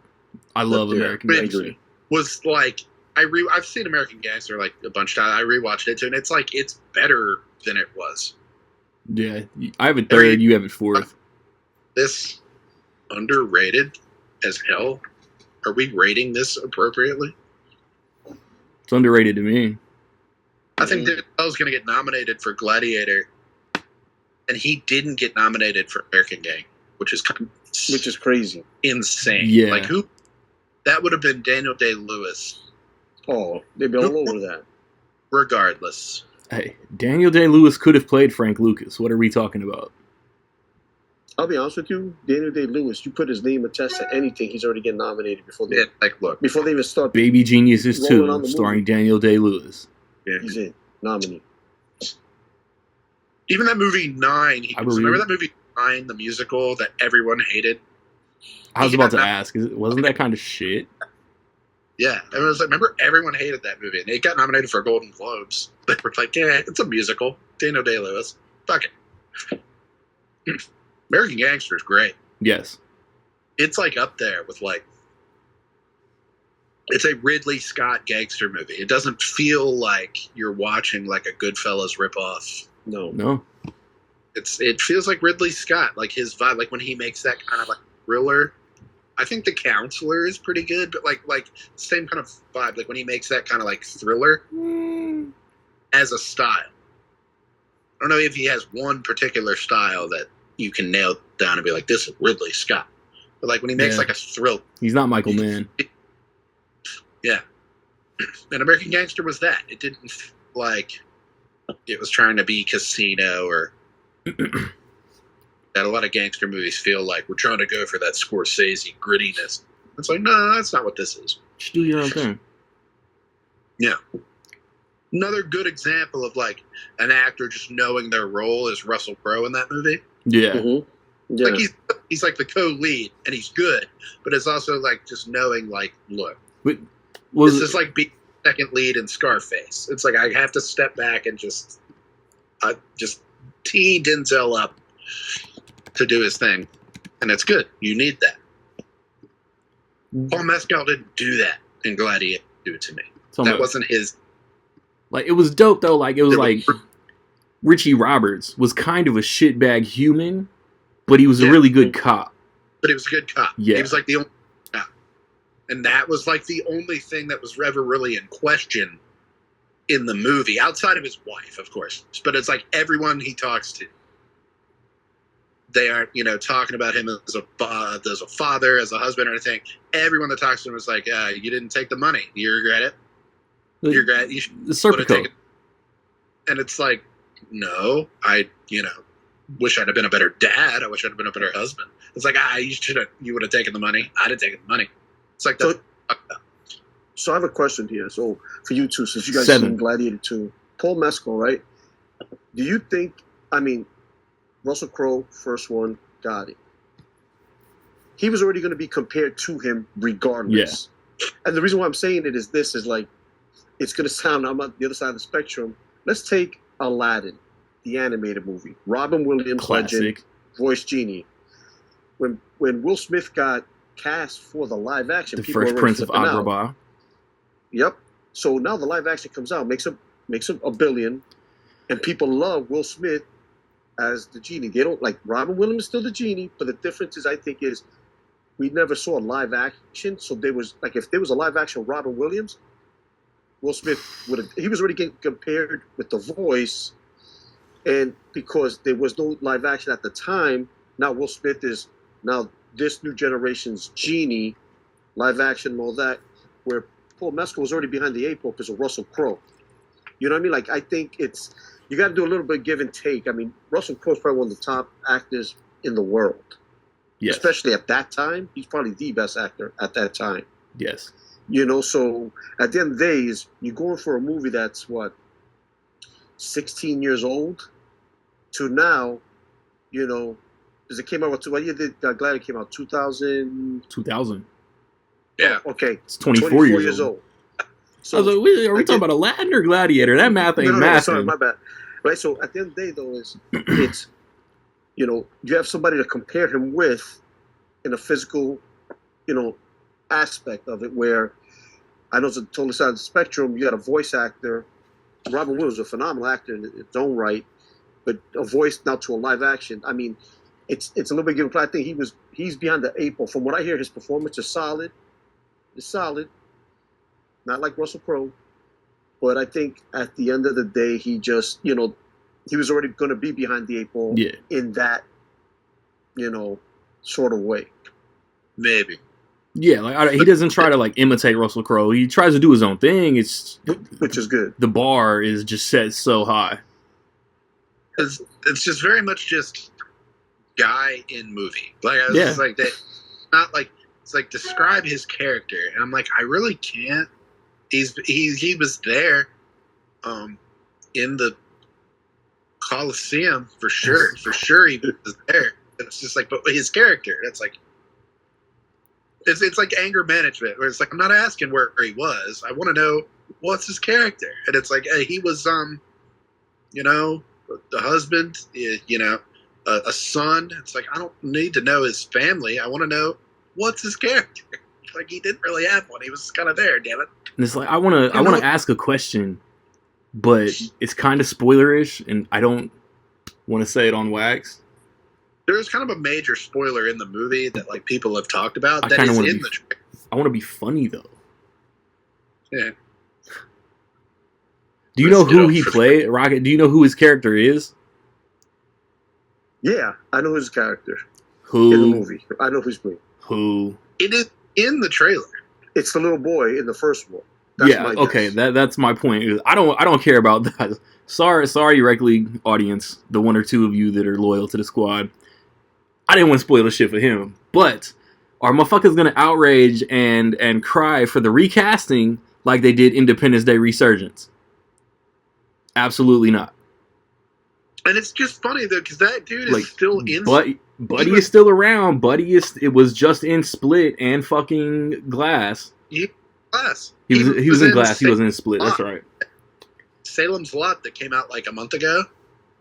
I love American Gangster. Was like, I've seen American Gangster like a bunch of times. I rewatched it too, and it's like, it's better than it was. Yeah. I have it third, you have it fourth. This underrated as hell. Are we rating this appropriately? It's underrated to me. I think Denzel's going to get nominated for Gladiator, and he didn't get nominated for American Gang, which is crazy, insane. Yeah, like who? That would have been Daniel Day-Lewis. Oh, they'd be all over that. Regardless, hey, Daniel Day-Lewis could have played Frank Lucas. What are we talking about? I'll be honest with you, Daniel Day-Lewis, you put his name attached to anything, he's already getting nominated before they before they even start. Baby Geniuses 2, starring Daniel Day-Lewis. Yeah. He's in, nominee. Even that movie 9, remember that movie 9, the musical that everyone hated? I was about to ask, wasn't that kind of shit? Yeah, it was like, remember everyone hated that movie, and it got nominated for Golden Globes. They were like, yeah, it's a musical. Daniel Day-Lewis. Fuck it. American Gangster is great. Yes. It's like up there with like, it's a Ridley Scott gangster movie. It doesn't feel like you're watching like a Goodfellas ripoff. No. It feels like Ridley Scott, like his vibe, like when he makes that kind of like thriller. I think The Counselor is pretty good, but like same kind of vibe, like when he makes that kind of like thriller as a style. I don't know if he has one particular style that you can nail down and be like, this is Ridley Scott. But like when he makes like a thrill. He's not Michael Mann. Yeah. And American Gangster was that. It didn't feel like it was trying to be Casino or that a lot of gangster movies feel like we're trying to go for that Scorsese grittiness. It's like, no, that's not what this is. Just do your own thing. Yeah. Another good example of like an actor just knowing their role is Russell Crowe in that movie. Yeah. Mm-hmm. Yeah. Like he's like the co-lead and he's good, but it's also like just knowing like, look, this is like being second lead in Scarface. It's like I have to step back and just tee Denzel up to do his thing, and it's good. You need that. Paul Mescal didn't do that in Gladiator. Do it to me. That wasn't his. Like it was dope though. Like it was like Richie Roberts was kind of a shitbag human, but he was a really good cop. But he was a good cop. Yeah. He was like the only cop. And that was like the only thing that was ever really in question in the movie, outside of his wife, of course. But it's like everyone he talks to, they aren't, talking about him as a father, as a husband, or anything. Everyone that talks to him is like, you didn't take the money. You regret it? You regret it? You should have taken it. And it's like, no, I wish I'd have been a better dad. I wish I'd have been a better husband. It's like, you would have taken the money. I'd have taken the money. It's like, so I have a question here. So for you two, since you guys seen Gladiator 2, Paul Mescal, right? Do you think, Russell Crowe, first one, got it. He was already going to be compared to him regardless. Yeah. And the reason why I'm saying it is this is like, it's going to sound, I'm on the other side of the spectrum. Let's take Aladdin, the animated movie. Robin Williams, legend, voice Genie. When Will Smith got cast for the live action, the Fresh Prince of Agrabah. Yep. So now the live action comes out, makes a billion, and people love Will Smith as the genie. They don't like Robin Williams is still the genie, but the difference is I think is we never saw a live action. So there was like if there was a live action Robin Williams, Will Smith he was already getting compared with the voice, and because there was no live action at the time, now Will Smith is now this new generation's genie, live action and all that, where Paul Mescal was already behind the eight ball because of Russell Crowe. You know what I mean? Like, I think you got to do a little bit of give and take. Russell Crowe's probably one of the top actors in the world. Yes. Especially at that time. He's probably the best actor at that time. Yes. So at the end of the day, you're going for a movie that's, 16 years old to now, because it came out, what year did Gladiator came out? 2000? 2000. Yeah. Okay. It's 24 years old. So, I was like, are we talking about Aladdin or Gladiator? That math ain't math. Sorry, my bad. Right, so at the end of the day, though, it's, you have somebody to compare him with in a physical, aspect of it where I know it's a totally side of the spectrum. You got a voice actor. Robin Williams is a phenomenal actor in its own right, but a voice now to a live action. It's a little bit given. I think he's behind the eight ball. From what I hear, his performance is solid. It's solid. Not like Russell Crowe. But I think at the end of the day, he just, he was already going to be behind the eight ball in that, sort of way. Maybe. Yeah, he doesn't try to imitate Russell Crowe. He tries to do his own thing. Which is good. The bar is just set so high. It's just very much just guy in movie. Just like that. Not like it's like describe his character, and I'm like I really can't. He was there, in the Coliseum for sure. For sure he was there. It's just like, but his character. It's like. It's like anger management, where it's like I'm not asking where he was. I want to know what's his character, and it's like he was, the husband, a son. It's like I don't need to know his family. I want to know what's his character. Like he didn't really have one. He was kind of there. Damn it. And it's like I want to ask a question, but it's kind of spoilerish, and I don't want to say it on wax. There's kind of a major spoiler in the movie that people have talked about that is in the trailer. I want to be funny though. Yeah. Do you know who he played, Rocket? Do you know who his character is? Yeah, I know his character. Who in the movie? I know who's playing. Who? It is in the trailer. It's the little boy in the first one. Okay, that's my point. I don't care about that. Sorry, Rec League audience, the one or two of you that are loyal to the squad. I didn't want to spoil the shit for him, but are motherfuckers gonna outrage and cry for the recasting like they did Independence Day Resurgence? Absolutely not. And it's just funny though, because that dude is still in. Buddy is still around. It was just in Split and fucking Glass. Glass. He was in Glass. He wasn't in Split. That's right. Salem's Lot that came out a month ago.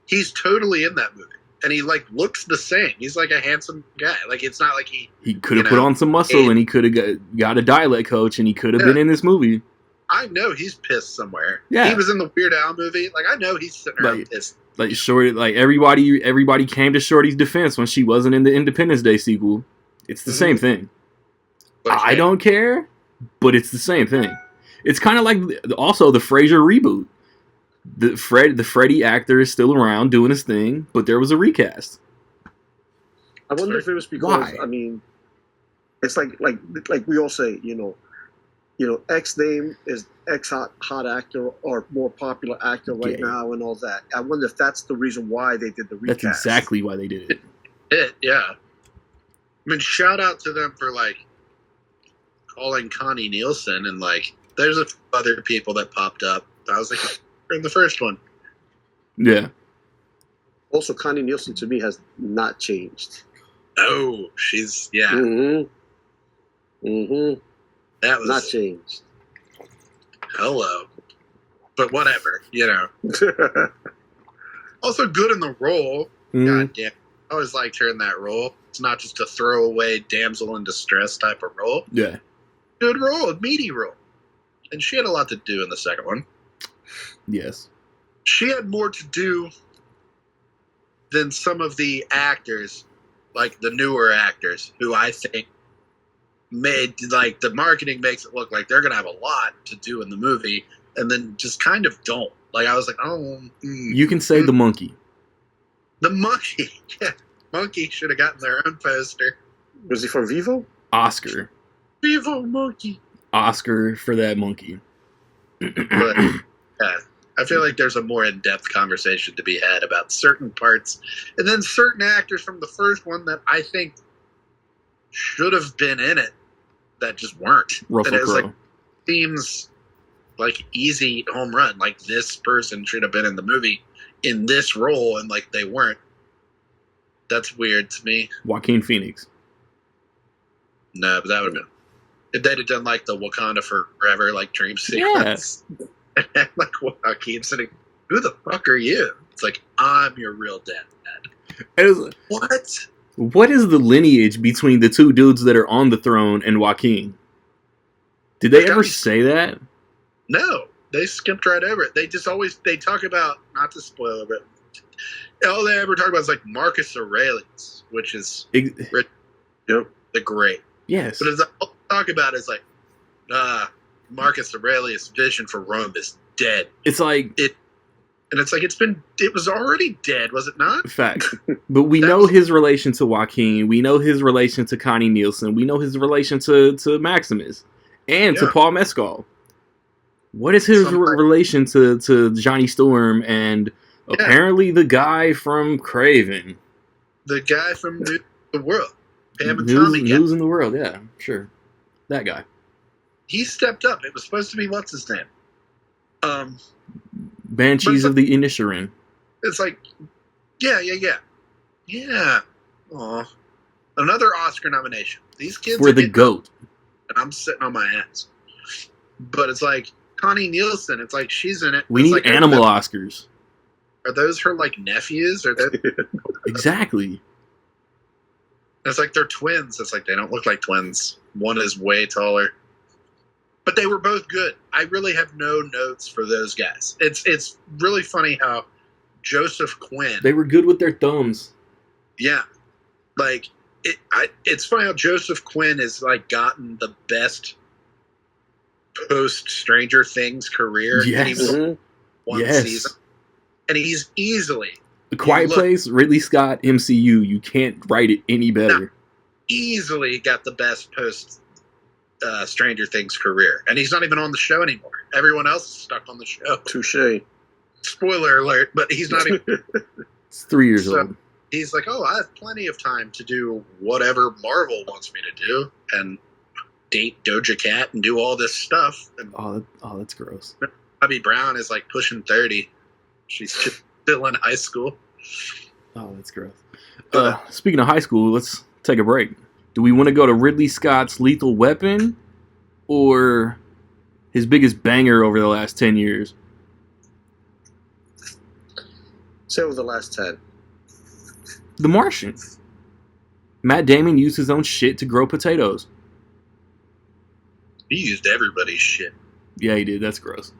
He's totally in that movie. And he looks the same. He's a handsome guy. It's not like he could have put on some muscle and he could have got a dialect coach and he could have been in this movie. I know he's pissed somewhere. Yeah. He was in the Weird Al movie. Like, I know he's sitting around pissed. Like Shorty, like everybody came to Shorty's defense when she wasn't in the Independence Day sequel. It's the same thing. Okay. I don't care, but it's the same thing. It's kind of like also the Frasier reboot. The Freddy actor is still around doing his thing, but there was a recast. I wonder if it was because Why? I mean, it's like we all say, X name is X hot actor or more popular actor right now and all that. I wonder if that's the reason why they did the recast. That's exactly why they did it. Yeah. I mean, shout out to them for like calling Connie Nielsen, and like there's a few other people that popped up. I was like, in the first one. Yeah. Also, Connie Nielsen to me has not changed. Oh, she's Mm-hmm. That was not changed. Hello, but whatever, Also good in the role. God damn, I always liked her in that role. It's not just a throwaway damsel in distress type of role. Yeah. Good role, meaty role, and she had a lot to do in the second one. Yes. She had more to do than some of the actors, like the newer actors, who I think made, like, the marketing makes it look like they're going to have a lot to do in the movie, and then just kind of don't. Like, I was like, you can say the monkey. The monkey. Yeah. Monkey should have gotten their own poster. Was he from Vivo? Oscar. Vivo monkey. Oscar for that monkey. But, yeah. I feel like there's a more in-depth conversation to be had about certain parts. And then certain actors from the first one that I think should have been in it that just weren't. Russell That is Crowe. like, seems like easy home run. Like, this person should have been in the movie in this role, and like they weren't. That's weird to me. Joaquin Phoenix. No, but that would have been... If they'd have done like the Wakanda Forever like dream sequence. Yeah. And like Joaquin sitting, who the fuck are you? It's like, I'm your real dad. What? What is the lineage between the two dudes that are on the throne and Joaquin? Did they ever say that? No, they skipped right over it. They just always, they talk about, not to spoil it, but all they ever talk about is like Marcus Aurelius, which is the great. Yes. But all they talk about is like, Marcus Aurelius' vision for Rome is dead. It's like and it's like it was already dead, was it not? Fact. But we know his relation to Joaquin. We know his relation to Connie Nielsen. We know his relation to Maximus and to Paul Mescal. What is his relation to Johnny Storm and apparently the guy from Craven? The guy from the World. Pam and News, Tommy. News in the World, yeah, sure. That guy. He stepped up. It was supposed to be what's his name? Banshees of the Inisherin. It's like, yeah. Aw. Another Oscar nomination. These kids for the GOAT. And I'm sitting on my ass. But it's like Connie Nielsen. It's like she's in it. We need like animal Oscars. Are those her like nephews? Or exactly. It's like they're twins. It's like they don't look like twins. One is way taller. But they were both good. I really have no notes for those guys. It's really funny how Joseph Quinn... They were good with their thumbs. Yeah. Like, it's funny how Joseph Quinn has, like, gotten the best post-Stranger Things career. Yes. And he was one season. And he's easily... A Quiet Place, Ridley Scott, MCU. You can't write it any better. No, easily got the best post... Stranger Things career, and he's not even on the show anymore. Everyone else is stuck on the show. Touché. Spoiler alert, but he's not even. It's 3 years old. He's like, I have plenty of time to do whatever Marvel wants me to do, and date Doja Cat and do all this stuff. And that's gross. Bobby Brown is like pushing 30. She's still in high school. Oh, that's gross. Speaking of high school, let's take a break. Do we want to go to Ridley Scott's Lethal Weapon or his biggest banger over the last 10 years? Say over the last 10. The Martian. Matt Damon used his own shit to grow potatoes. He used everybody's shit. Yeah, he did. That's gross.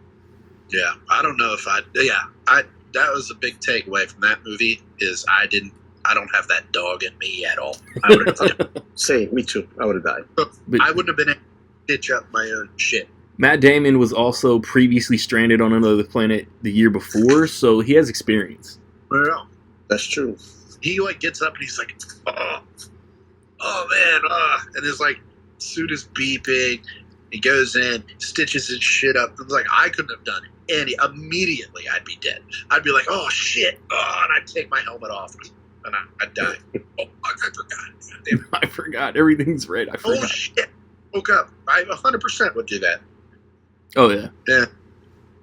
Yeah, I don't know if that was a big takeaway from that movie is I don't have that dog in me at all. I would have died. Same, me too. I would have died. But I wouldn't have been able to stitch up my own shit. Matt Damon was also previously stranded on another planet the year before, so he has experience. Yeah, that's true. He gets up and he's like, oh man, and his suit is beeping. He goes in, stitches his shit up. It's like I couldn't have done it. And immediately I'd be dead. I'd be like, oh shit, and I'd take my helmet off and I'd die. Oh, I forgot. I forgot. Everything's red. I forgot. Oh shit. Woke up. I 100% would do that. Oh yeah. Yeah.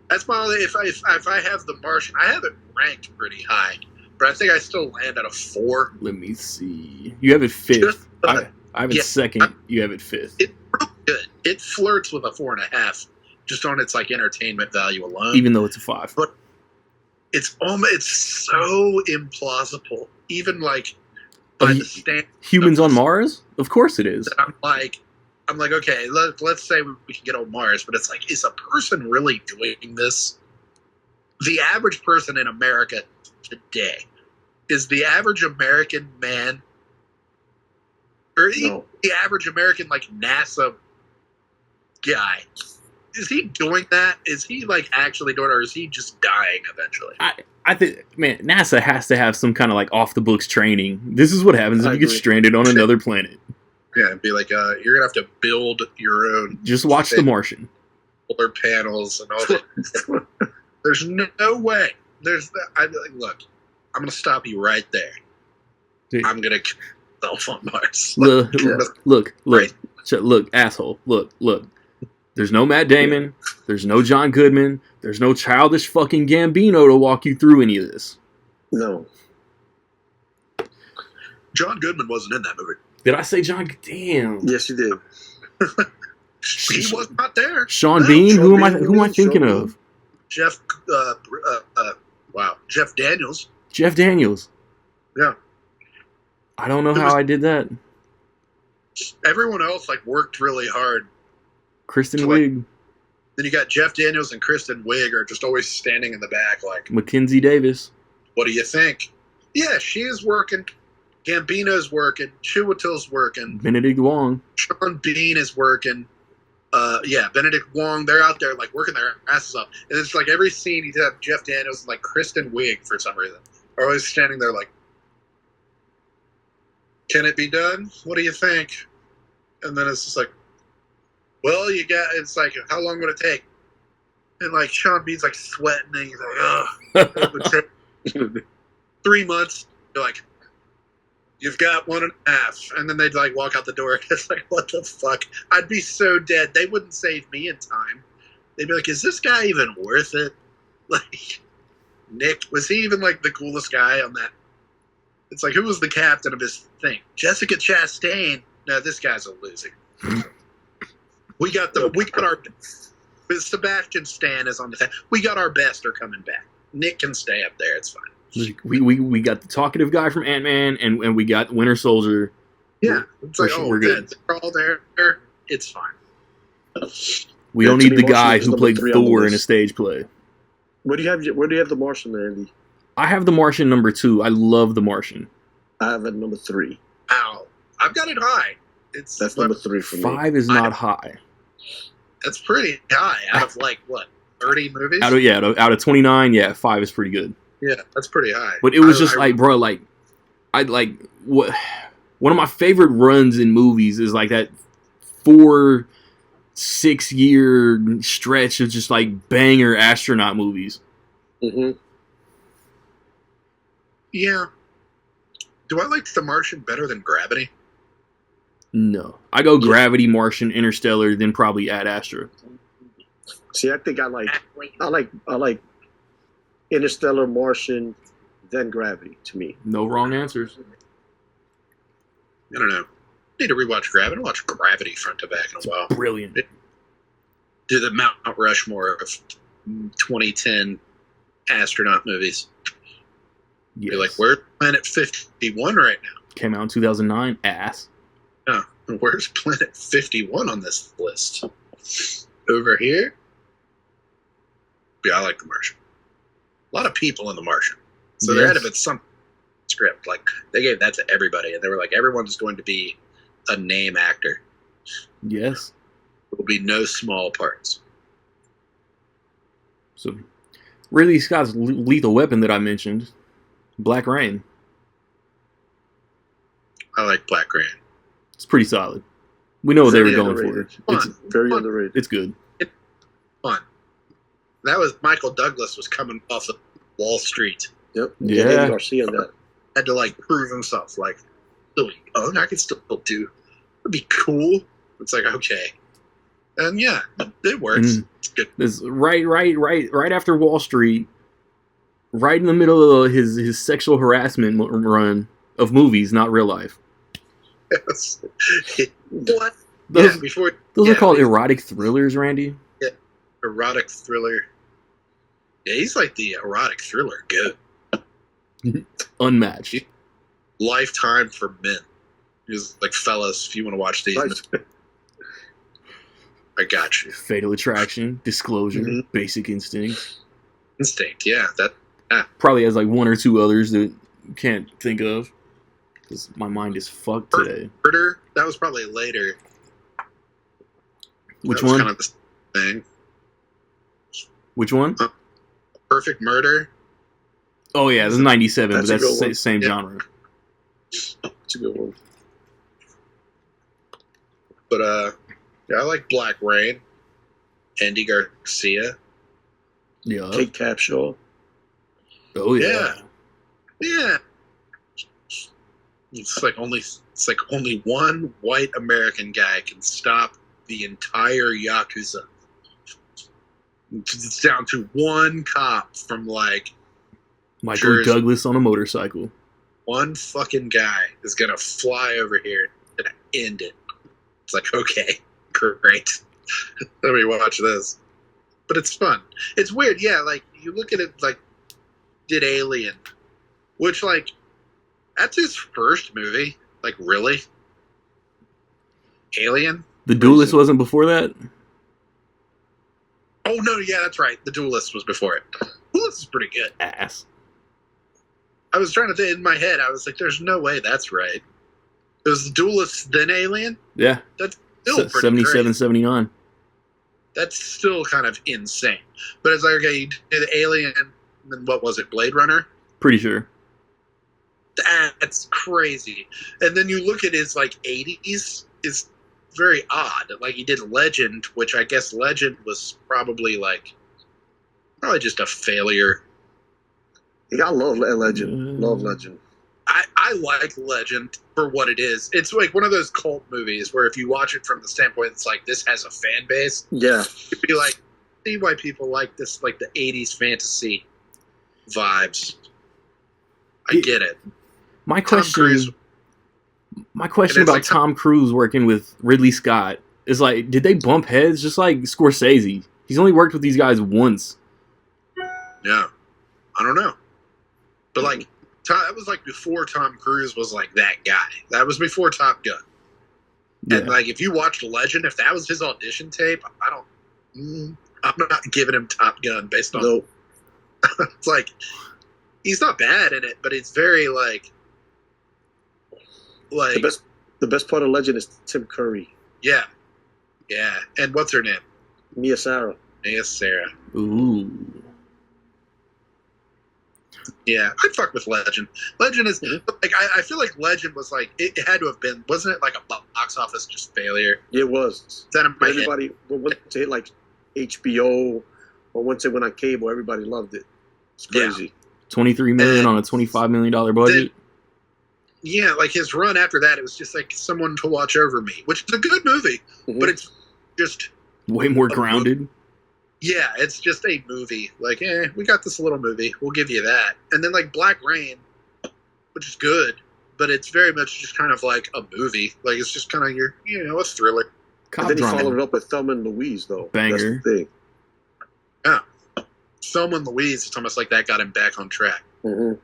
That's my only. If I have the Martian, I have it ranked pretty high, but I think I still land at a 4. Let me see. You have it 5th. I have it 2nd. You have it 5th. It's real good. It flirts with a 4.5, just on its entertainment value alone. Even though it's a 5. But it's so implausible. Even by the standard humans on Mars? Of course it is. I'm like, okay, let's say we can get on Mars, but it's is a person really doing this? The average person in America today, is the average American man, or even the average American NASA guy, is he doing that? Is he actually doing it, or is he just dying eventually? I think, man, NASA has to have some kind of off the books training. This is what happens if you get stranded on another planet. Yeah, and be like, you're gonna have to build your own. Just watch The Martian. Solar panels and all that. There's no way. I'd be like, look, I'm gonna stop you right there. Dude. I'm gonna kill myself on Mars. Look, asshole. Look. There's no Matt Damon. There's no John Goodman. There's no childish fucking Gambino to walk you through any of this. No. John Goodman wasn't in that movie. Did I say John? Damn. Yes, you did. He was not there. Sean Bean? Who am I thinking of? Jeff Daniels. Jeff Daniels. Yeah. I don't know how I did that. Everyone else worked really hard. Kristen Wiig. Then you got Jeff Daniels and Kristen Wiig are just always standing in the back Mackenzie Davis. What do you think? Yeah, she is working. Gambino's working. Chiwetel's working. Benedict Wong. Sean Bean is working. Benedict Wong. They're out there working their asses off. And it's every scene you have Jeff Daniels and Kristen Wiig for some reason are always standing there can it be done? What do you think? And then it's just well, it's how long would it take? And Sean Bean's sweating and he's it would take 3 months. You're you've got 1.5. And then they'd walk out the door. It's what the fuck? I'd be so dead. They wouldn't save me in time. They'd be is this guy even worth it? Nick, was he even the coolest guy on that? It's who was the captain of his thing? Jessica Chastain. No, this guy's a loser. We got our Sebastian Stan is on the thing. We got our best are coming back. Nick can stay up there. It's fine. We got the talkative guy from Ant-Man and we got Winter Soldier. Yeah. It's we're good. They're all there. It's fine. We don't need the guy who played Thor in a stage play. Where do you have the Martian, Andy? I have the Martian number 2. I love the Martian. I have it number 3. Ow. I've got it high. That's number 3 for me. 5 is not high. That's pretty high out of 30 movies? Out of 29, 5 is pretty good. Yeah, that's pretty high. But it was what one of my favorite runs in movies is that 4-6 year stretch of just banger astronaut movies. Mm-hmm. Yeah. Do I like The Martian better than Gravity? No. I go Gravity, Martian, Interstellar, then probably Ad Astra. See, I think I like Interstellar, Martian, then Gravity to me. No wrong answers. I don't know. Need to rewatch Gravity. I watch Gravity front to back in a while. Brilliant. Do the Mount Rushmore of 2010 astronaut movies. Yes. You're where's Planet 51 right now? Came out in 2009. Ass. No, where's Planet 51 on this list? Over here? Yeah, I like The Martian. A lot of people in The Martian. So there had to be some script. Like, they gave that to everybody, and they were like, everyone's going to be a name actor. Yes. There will be no small parts. So, Ridley Scott's Lethal Weapon that I mentioned, Black Rain. I like Black Rain. It's pretty solid. We know what they were going for. It's very underrated. It's good. It's fun. That was Michael Douglas was coming off of Wall Street. Yep. Yeah. Garcia that. Had to like prove himself. Like, oh, I can still do. It'd be cool. It's like, okay. And yeah, it works. It's good. This right after Wall Street, right in the middle of his sexual harassment run of movies, not real life. Yes. What? Those, before those are called erotic thrillers, Randy. Yeah, erotic thriller. Yeah, he's like the erotic thriller. Good. Unmatched. Lifetime for men. He's like, fellas, if you want to watch these, I got you. Fatal Attraction, Disclosure, Basic Instinct. Instinct, yeah. Probably has like one or two others that you can't think of. Because my mind is fucked today. Murder? That was probably later. Which one? Kind of the thing. Which one? Perfect Murder. Oh yeah, this is 97, but that's the same yeah. genre. It's a good one. But yeah, I like Black Rain. Andy Garcia. Yeah. Kate Capshaw. Oh yeah. Yeah. It's like only one white American guy can stop the entire Yakuza. It's down to one cop from like Michael Jersey. Douglas on a motorcycle. One fucking guy is gonna fly over here and end it. It's like, okay, great. Let me watch this. But it's fun. It's weird, yeah. Like you look at it, like did Alien, which like that's his first movie. Like really, Alien. The Duelist wasn't before that. Oh no, yeah, that's right. The Duelist was before it. Duelist is pretty good. Ass. I was trying to think in my head. I was like, "There's no way that's right." It was The Duelist, then Alien. Yeah, that's still pretty 77, great. 79. That's still kind of insane. But it's like, okay, you did Alien, and then what was it? Blade Runner. Pretty sure. That's crazy. And then you look at his like 80s. Is very odd. Like he did Legend, which I guess Legend was probably just a failure. Yeah, I love Legend. Love Legend. I like Legend for what it is. It's like one of those cult movies where if you watch it from the standpoint, it's like this has a fan base. Yeah, you'd be like, see why people like this, like the 80s fantasy vibes. I get it. My question about like Tom Cruise working with Ridley Scott is like, did they bump heads just like Scorsese? He's only worked with these guys once. Yeah, I don't know, but like that was like before Tom Cruise was like that guy. That was before Top Gun. Yeah. And like if you watched Legend, if that was his audition tape, I'm not giving him Top Gun based on. Nope. It's like he's not bad in it, but it's very like the best part of Legend is Tim Curry. Yeah, and what's her name? Mia Sara. Ooh. Yeah, I'd fuck with Legend. Legend is like I feel like Legend was like it had to have been, wasn't it like a box office just failure? It was. Everybody once it hit like HBO or once it went on cable, everybody loved it. It's crazy. Yeah. $23 million on a $25 million budget. Yeah, like his run after that, it was just like Someone to Watch Over Me, which is a good movie, but it's just way more grounded. Movie. Yeah, it's just a movie. Like, we got this little movie. We'll give you that. And then like Black Rain, which is good, but it's very much just kind of like a movie. Like it's just kind of a thriller. And then he followed it up with Thelma and Louise, though. Banger. That's the thing. Yeah. Thelma and Louise, it's almost like that got him back on track. Mm-hmm.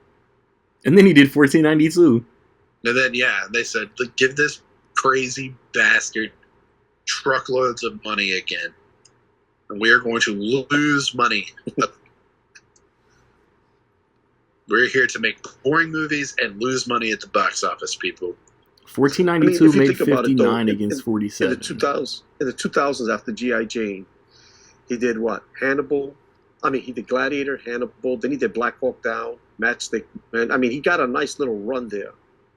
And then he did 1492. And then, they said, give this crazy bastard truckloads of money again. and we are going to lose money. We're here to make boring movies and lose money at the box office, people. 1492 made 59 against 47. In the 2000s, after G.I. Jane, he did what? Hannibal. He did Gladiator, Hannibal. Then he did Black Hawk Down, Matchstick Men. He got a nice little run there.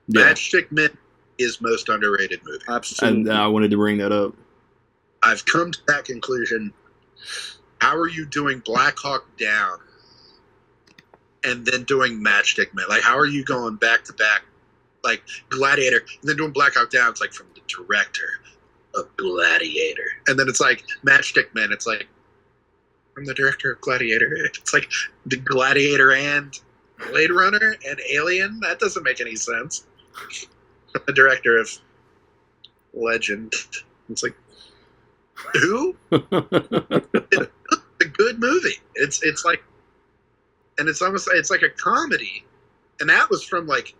Yeah. Matchstick Men is most underrated movie. Absolutely. And I wanted to bring that up. I've come to that conclusion. How are you doing Black Hawk Down and then doing Matchstick Men? Like, how are you going back to back, like Gladiator, and then doing Black Hawk Down? It's like from the director of Gladiator, and then it's like Matchstick Men. It's like from the director of Gladiator. It's like the Gladiator and Blade Runner and Alien. That doesn't make any sense. The director of Legend. It's like, who? It's a good movie. It's like, and it's almost, it's like a comedy, and that was from like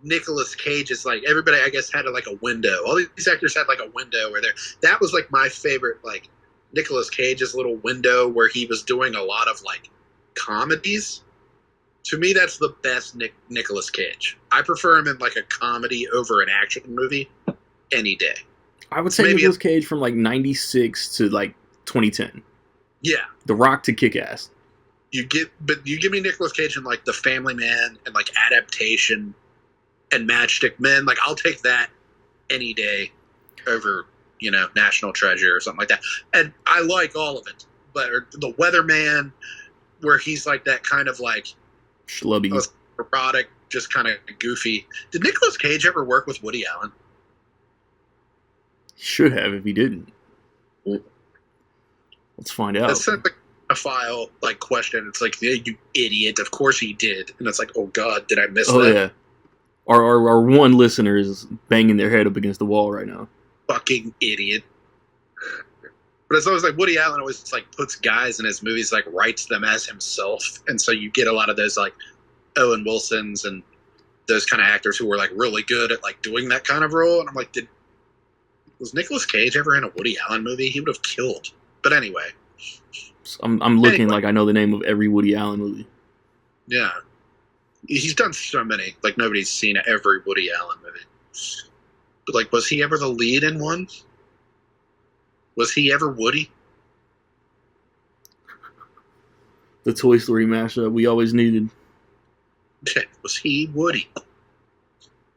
Nicolas Cage's, like, everybody I guess had like a window. All these actors had like a window where that was like my favorite, like Nicolas Cage's little window where he was doing a lot of like comedies. To me, that's the best Nicolas Cage. I prefer him in like a comedy over an action movie any day. I would say Nicolas Cage from like 96 to like 2010. Yeah. The Rock to Kick-Ass. You give me Nicolas Cage in like The Family Man and like Adaptation and Matchstick Men. Like, I'll take that any day over, National Treasure or something like that. And I like all of it. But The Weatherman, where he's like that kind of like schlubby, erotic, just kind of goofy. Did Nicolas Cage ever work with Woody Allen? He should have if he didn't. Let's find out. That's like a file like question. It's like, yeah, you idiot. Of course he did. And it's like, oh God, did I miss that? Oh yeah. Our one listener is banging their head up against the wall right now. Fucking idiot. But it's always like Woody Allen always like puts guys in his movies, like writes them as himself. And so you get a lot of those like Owen Wilsons and those kind of actors who were like really good at like doing that kind of role. And I'm like, was Nicolas Cage ever in a Woody Allen movie? He would have killed. But anyway. I'm looking like I know the name of every Woody Allen movie. Yeah. He's done so many. Like, nobody's seen every Woody Allen movie. But, like, was he ever the lead in one? Was he ever Woody? The Toy Story mashup we always needed. Was he Woody?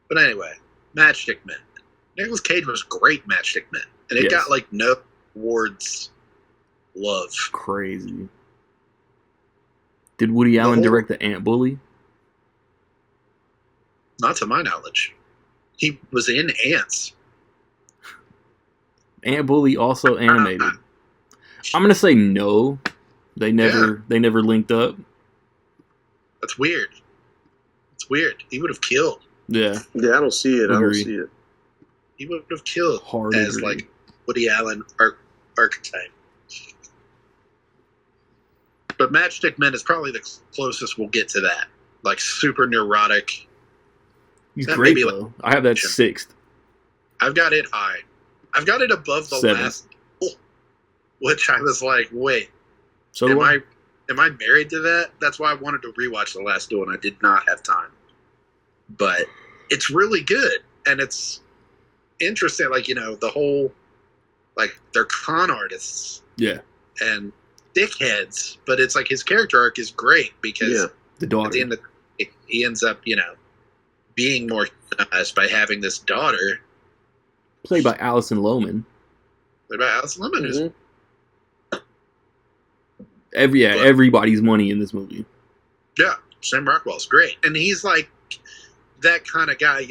But anyway, Matchstick Men. Nicolas Cage was great Matchstick Men. And it got, like, no awards love. Crazy. Did Woody Allen direct The Ant Bully? Not to my knowledge. He was in Ants. Ant Bully also animated. I'm gonna say no. They never linked up. That's weird. It's weird. He would have killed. Yeah. Yeah, I don't see it. Agree. I don't see it. He would have killed Hard as agree. like Woody Allen archetype. But Matchstick Men is probably the closest we'll get to that. Like super neurotic. He's great though. I have that 6th. I've got it high. I've got it above the 7th. last duel, which I was like, wait, So am I married to that? That's why I wanted to rewatch The Last Duel, and I did not have time. But it's really good, and it's interesting. Like, the whole, like, they're con artists. Yeah. And dickheads, but it's like his character arc is great because the daughter. at the end of it, he ends up, being more humanized by having this daughter. Played by Alison Lohman. Who's everybody's money in this movie. Yeah, Sam Rockwell's great. And he's like that kind of guy,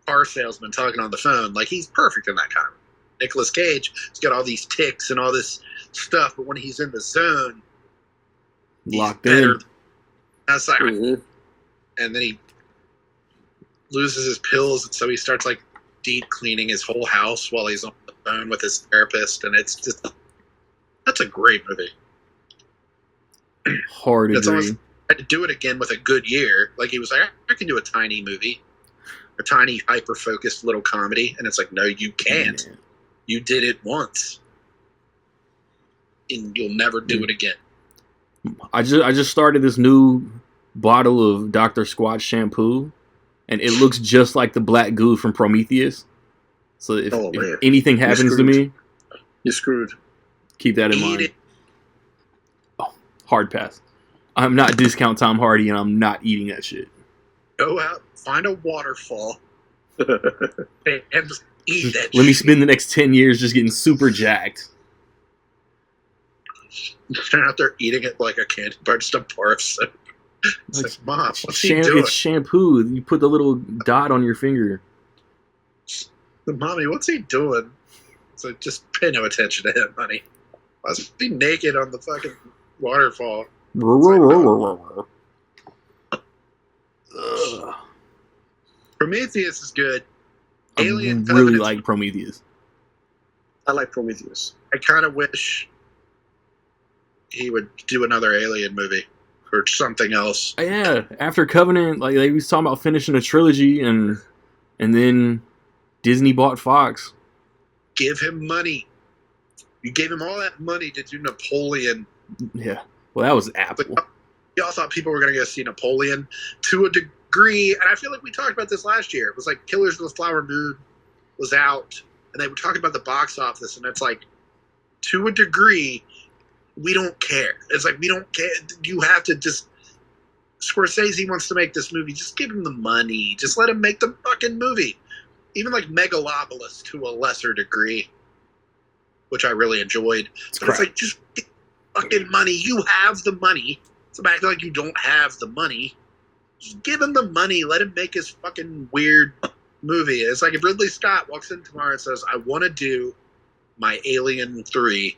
car salesman talking on the phone. Like, he's perfect in that kind of. Nicolas Cage, he's got all these tics and all this stuff, but when he's in the zone, locked in. That's like, and then he loses his pills, and so he starts like deep cleaning his whole house while he's on the phone with his therapist, and it's just, that's a great movie. Hard agree. I had to do it again with a good year. Like, he was like, I can do a tiny movie, a tiny hyper focused little comedy, and it's like, no, you can't. You did it once. and you'll never do it again. I just started this new bottle of Dr. Squatch shampoo, and it looks just like the black goo from Prometheus. So if anything happens to me, you're screwed. Keep that in mind. Oh, hard pass. I'm not discount Tom Hardy, and I'm not eating that shit. Go out, find a waterfall, and just eat that Let me spend the next 10 years just getting super jacked. Stand out there eating it like a candy bar, just a bar of soap. It's like, Mom, what's he doing? It's shampoo. You put the little dot on your finger. Mommy, what's he doing? So just pay no attention to him, honey. Why is he naked on the fucking waterfall? Prometheus is good. Alien really like Prometheus. I like Prometheus. I kind of wish he would do another Alien movie or something else. Yeah, after Covenant, like they was talking about finishing a trilogy, and then Disney bought Fox. Give him money. You gave him all that money to do Napoleon. Yeah, well, that was Apple. But y'all thought people were going to go see Napoleon to a degree, and I feel like we talked about this last year. It was like Killers of the Flower Moon was out, and they were talking about the box office, and it's like, to a degree, we don't care. It's like, we don't care. You have to just... Scorsese wants to make this movie. Just give him the money. Just let him make the fucking movie. Even like Megalopolis to a lesser degree, which I really enjoyed. But it's like, just get fucking money. You have the money. So act like you don't have the money. Just give him the money. Let him make his fucking weird movie. It's like if Ridley Scott walks in tomorrow and says, I want to do my Alien 3.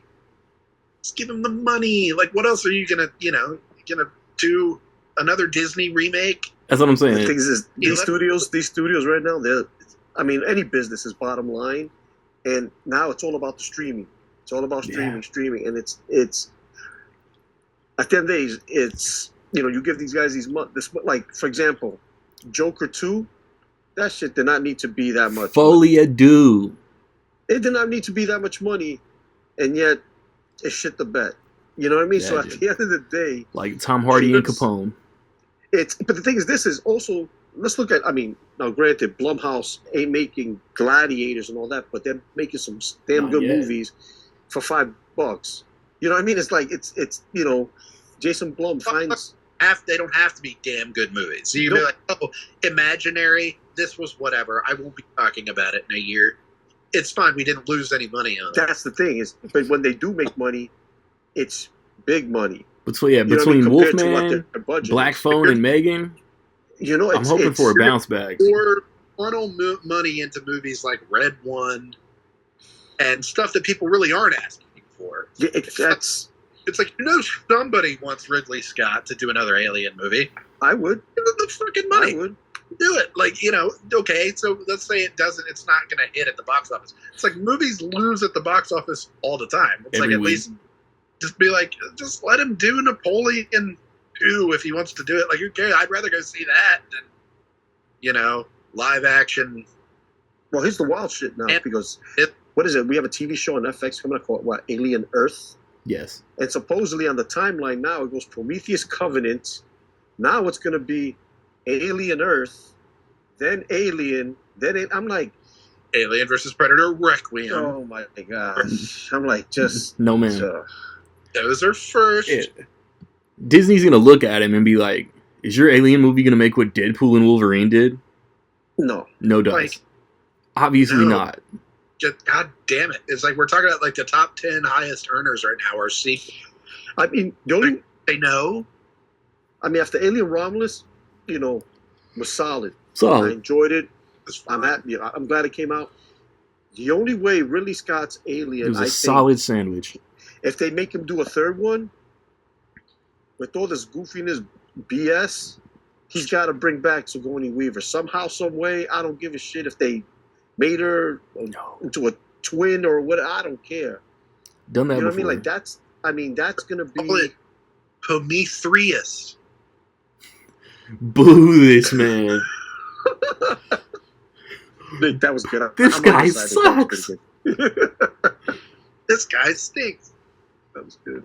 Just give him the money. Like, what else are you going to, gonna do another Disney remake? That's what I'm saying. The thing is, these studios right now, any business is bottom line, and now it's all about the streaming. It's all about streaming, and it's at the end of the day, it's you give these guys like, for example, Joker 2, that shit did not need to be that much. Folia do. It did not need to be that much money, and yet it shit the bed. You know what I mean? Yeah, so at the end of the day, like Tom Hardy and Capone. But the thing is, this is also, let's look at, now granted, Blumhouse ain't making Gladiators and all that, but they're making some damn good movies for $5. You know what I mean? It's like, it's Jason Blum finds... They don't have to be damn good movies. So you can be like, oh, Imaginary, this was whatever. I won't be talking about it in a year. It's fine. We didn't lose any money on it. That's the thing. But when they do make money, it's big money. Between Wolfman, Black Phone, and Megan, I'm hoping for a bounce back. Or funnel money into movies like Red One and stuff that people really aren't asking for. Yeah, it's like, somebody wants Ridley Scott to do another Alien movie. I would. Give them the fucking money. I would. Do it. Like, okay, so let's say it's not going to hit at the box office. It's like movies lose at the box office all the time. It's Every like, at week. least just be like, just let him do Napoleon 2 if he wants to do it. Like, who cares? I'd rather go see that than, live action. Well, here's the wild shit now, because what is it? We have a TV show on FX coming up called, Alien Earth? Yes. And supposedly on the timeline now, it goes Prometheus Covenant. Now it's going to be Alien Earth, then Alien, I'm like... Alien versus Predator Requiem. Oh my gosh. I'm like, just... No, man. Those are first. Yeah. Disney's going to look at him and be like, is your Alien movie going to make what Deadpool and Wolverine did? No. No does. Obviously not. Just, God damn it. It's like we're talking about the top 10 highest earners right now are sequels. They know. After Alien Romulus, was solid. Solid. I enjoyed it. I'm happy. I'm glad it came out. The only way Ridley Scott's Alien, it was a solid sandwich. If they make him do a third one, with all this goofiness, BS, he's got to bring back Sigourney Weaver somehow, some way. I don't give a shit if they made her into a twin or what. I don't care. Done that before. What I mean? That's gonna be Prometheus. Boo this man. That was good. This guy sucks. This guy stinks. That was good.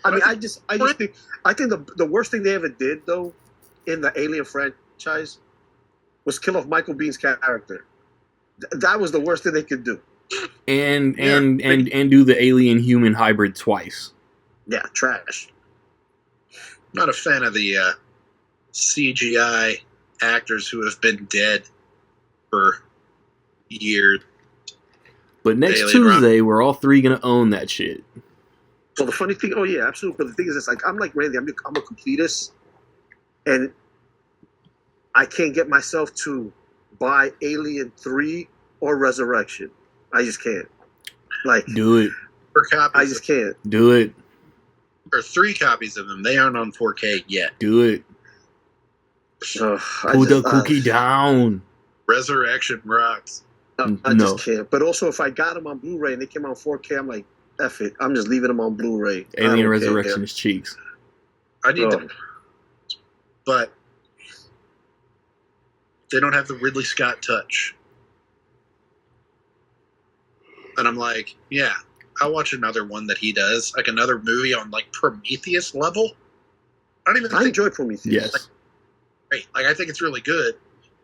I mean, I think the worst thing they ever did though in the Alien franchise was kill off Michael Bihn's character. That was the worst thing they could do. And do the alien human hybrid twice. Yeah, trash. Not a fan of the CGI actors who have been dead for years. But next Tuesday, we're all three gonna own that shit. So the funny thing, oh yeah, absolutely. But the thing is, it's like I'm like Randy. I'm a completist, and I can't get myself to buy Alien 3 or Resurrection. I just can't. Like, do it. I just can't. Do it. Or 3 copies of them. They aren't on 4K yet. Do it. Put the cookie down. Resurrection rocks. I just can't. But also, if I got them on Blu-ray and they came out on 4K, I'm like, F it. I'm just leaving them on Blu-ray. Alien Resurrection is cheeks. I need them. But they don't have the Ridley Scott touch. And I'm like, yeah, I'll watch another one that he does. Like another movie on like Prometheus level. I enjoy Prometheus. Yes. Like, great. Like I think it's really good.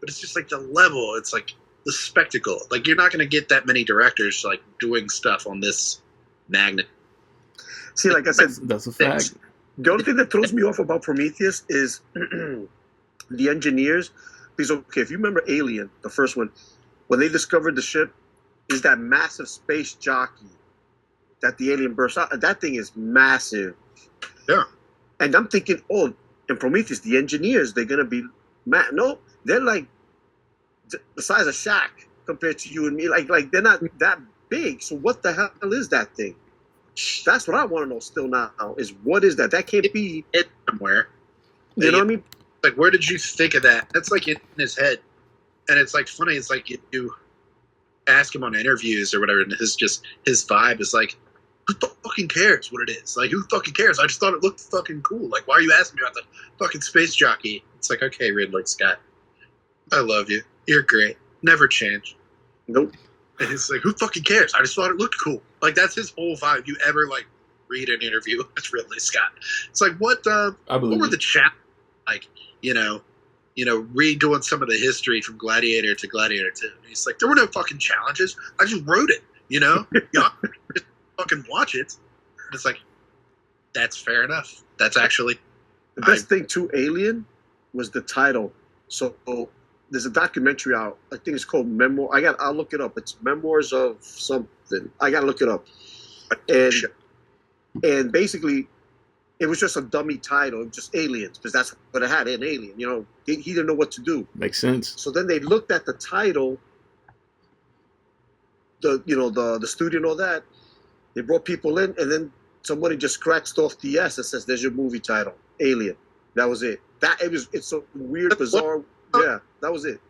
But it's just like the level. It's like the spectacle. Like you're not going to get that many directors like doing stuff on this magnet. See, like I said, that's a fact. The only thing that throws me off about Prometheus is the engineers. Because okay, if you remember Alien, the first one, when they discovered the ship, is that massive space jockey that the alien bursts out. That thing is massive. Yeah. And I'm thinking, oh, in Prometheus, the engineers, they're gonna be no, they're like the size of Shaq compared to you and me. Like they're not that big. So what the hell is that thing? That's what I want to know still now, is what is that? That can't be it somewhere. You know what I mean? Like, where did you think of that? That's like in his head. And it's like funny, it's like you ask him on interviews or whatever, and his vibe is like, who fucking cares what it is? Like, who fucking cares? I just thought it looked fucking cool. Like, why are you asking me about the fucking space jockey? It's like, okay, Ridley Scott, I love you. You're great. Never change. Nope. And he's like, who fucking cares? I just thought it looked cool. Like, that's his whole vibe. You ever, like, read an interview with Ridley Scott? It's like, what were the chat like, redoing some of the history from Gladiator to Gladiator 2. And he's like, there were no fucking challenges. I just wrote it, Y'all just fucking watch it. And it's like, that's fair enough. That's actually... The best thing to Alien was the title. So there's a documentary out. I think it's called Memoir. I'll look it up. It's Memoirs of something. I got to look it up. And basically... it was just a dummy title, just aliens, because that's what it had, an alien. He didn't know what to do. Makes sense. So then they looked at the title, the studio and all that. They brought people in, and then somebody just scratched off the S and says, "There's your movie title, Alien." That was it. It's a weird, bizarre. Yeah, that was it.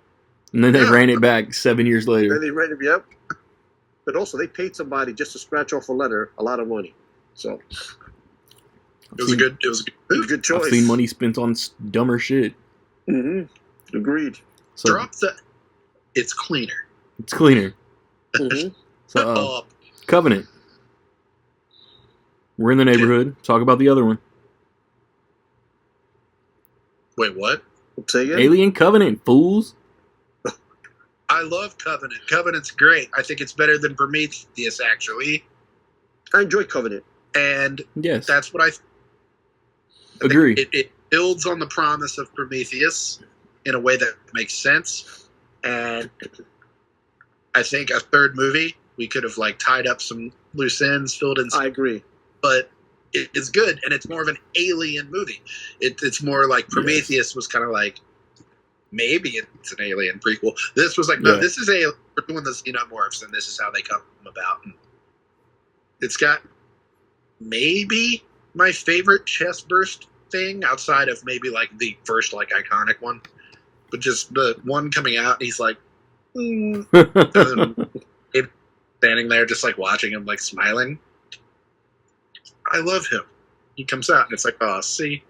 And then they ran it back 7 years later. And they ran it, yep. But also, they paid somebody just to scratch off a letter a lot of money. So. It was a good choice. I've seen money spent on dumber shit. Mm-hmm. Agreed. So, drop the. It's cleaner. It's cleaner. Mm-hmm. So, Covenant. We're in the neighborhood. Talk about the other one. Wait, what? Say again? Alien Covenant, fools. I love Covenant. Covenant's great. I think it's better than Prometheus, actually. I enjoy Covenant. And yes, that's what I agree. It builds on the promise of Prometheus in a way that makes sense. And I think a third movie, we could have like tied up some loose ends, filled in some, I agree. But it's good, and it's more of an alien movie. It's more like Prometheus was kind of like, maybe it's an alien prequel. This was like, no, this is alien. We're doing the xenomorphs, and this is how they come about. And it's got maybe my favorite chest burst thing outside of maybe like the first like iconic one, but just the one coming out and he's like and then standing there just like watching him like smiling. I love him. He comes out and it's like, oh, see,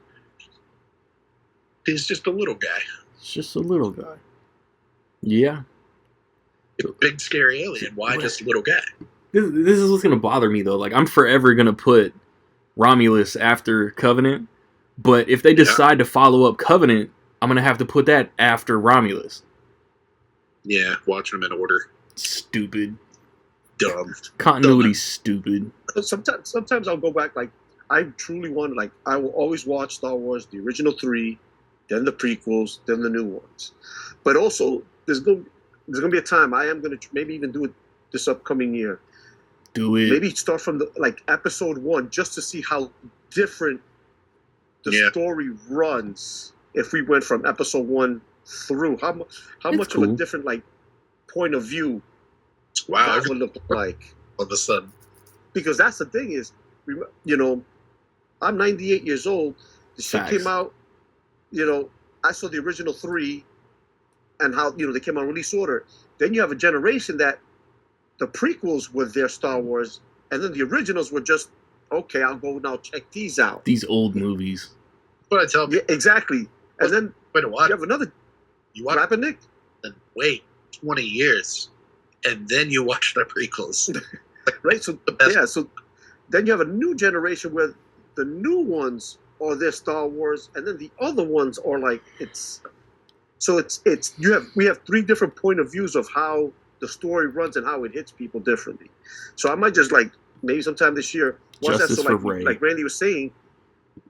he's just a little guy. It's just a little guy. Yeah. A big scary alien. Why just a little guy? This is what's gonna bother me though. Like, I'm forever gonna put Romulus after Covenant, but if they decide to follow up Covenant, I'm gonna have to put that after Romulus. Yeah, watching them in order. Stupid. Dumb. Continuity's stupid. Sometimes I'll go back. Like, I truly want, like, I will always watch Star Wars, the original 3, then the prequels, then the new ones. But also, there's gonna be a time I am gonna maybe even do it this upcoming year. Do it. Maybe start from episode 1 just to see how different the story runs if we went from episode 1 through. How much of a different point of view that would look like all of a sudden. Because that's the thing is, I'm 98 years old. The shit came out. I saw the original 3 and how they came on release order. Then you have a generation that the prequels were their Star Wars, and then the originals were just, okay, I'll go now check these out. These old movies. But I tell you, exactly. And then you have another. You watch it, Nick? Then wait 20 years, and then you watch the prequels. Right. So So then you have a new generation where the new ones are their Star Wars, and then the other ones are we have 3 different point of views of how the story runs and how it hits people differently. So I might just maybe sometime this year watch that. So like Randy was saying,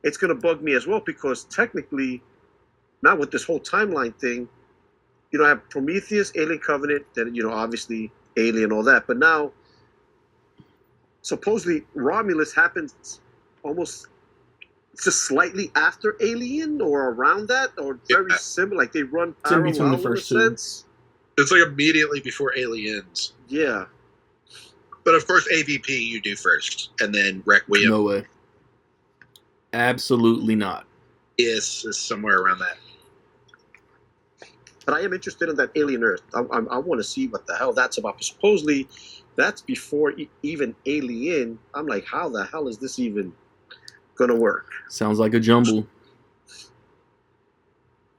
it's gonna bug me as well because technically, not with this whole timeline thing, I have Prometheus, Alien Covenant, then obviously Alien, all that. But now, supposedly Romulus happens almost just slightly after Alien or around that, or very similar. Like they run parallel between the first two. Sense. It's like immediately before Aliens. Yeah. But of course, AVP you do first, and then Requiem. No way. Absolutely not. Is somewhere around that. But I am interested in that Alien Earth. I want to see what the hell that's about. Supposedly, that's before even Alien. I'm like, how the hell is this even going to work? Sounds like a jumble.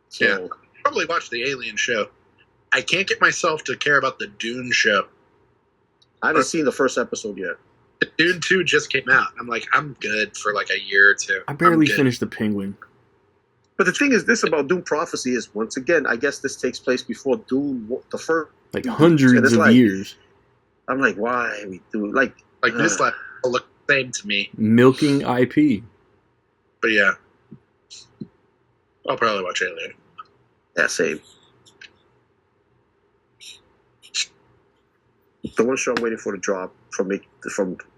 So, yeah. Probably watch the Alien show. I can't get myself to care about the Dune show. I haven't seen the first episode yet. The Dune 2 just came out. I'm like, I'm good for a year or two. I barely finished The Penguin. But the thing is, this about Dune Prophecy is, once again, I guess this takes place before Dune, the first. Hundreds of years. I'm like, why are we doing this look the same to me. Milking IP. But yeah. I'll probably watch Alien. Yeah, same. The one show I'm waiting for to drop from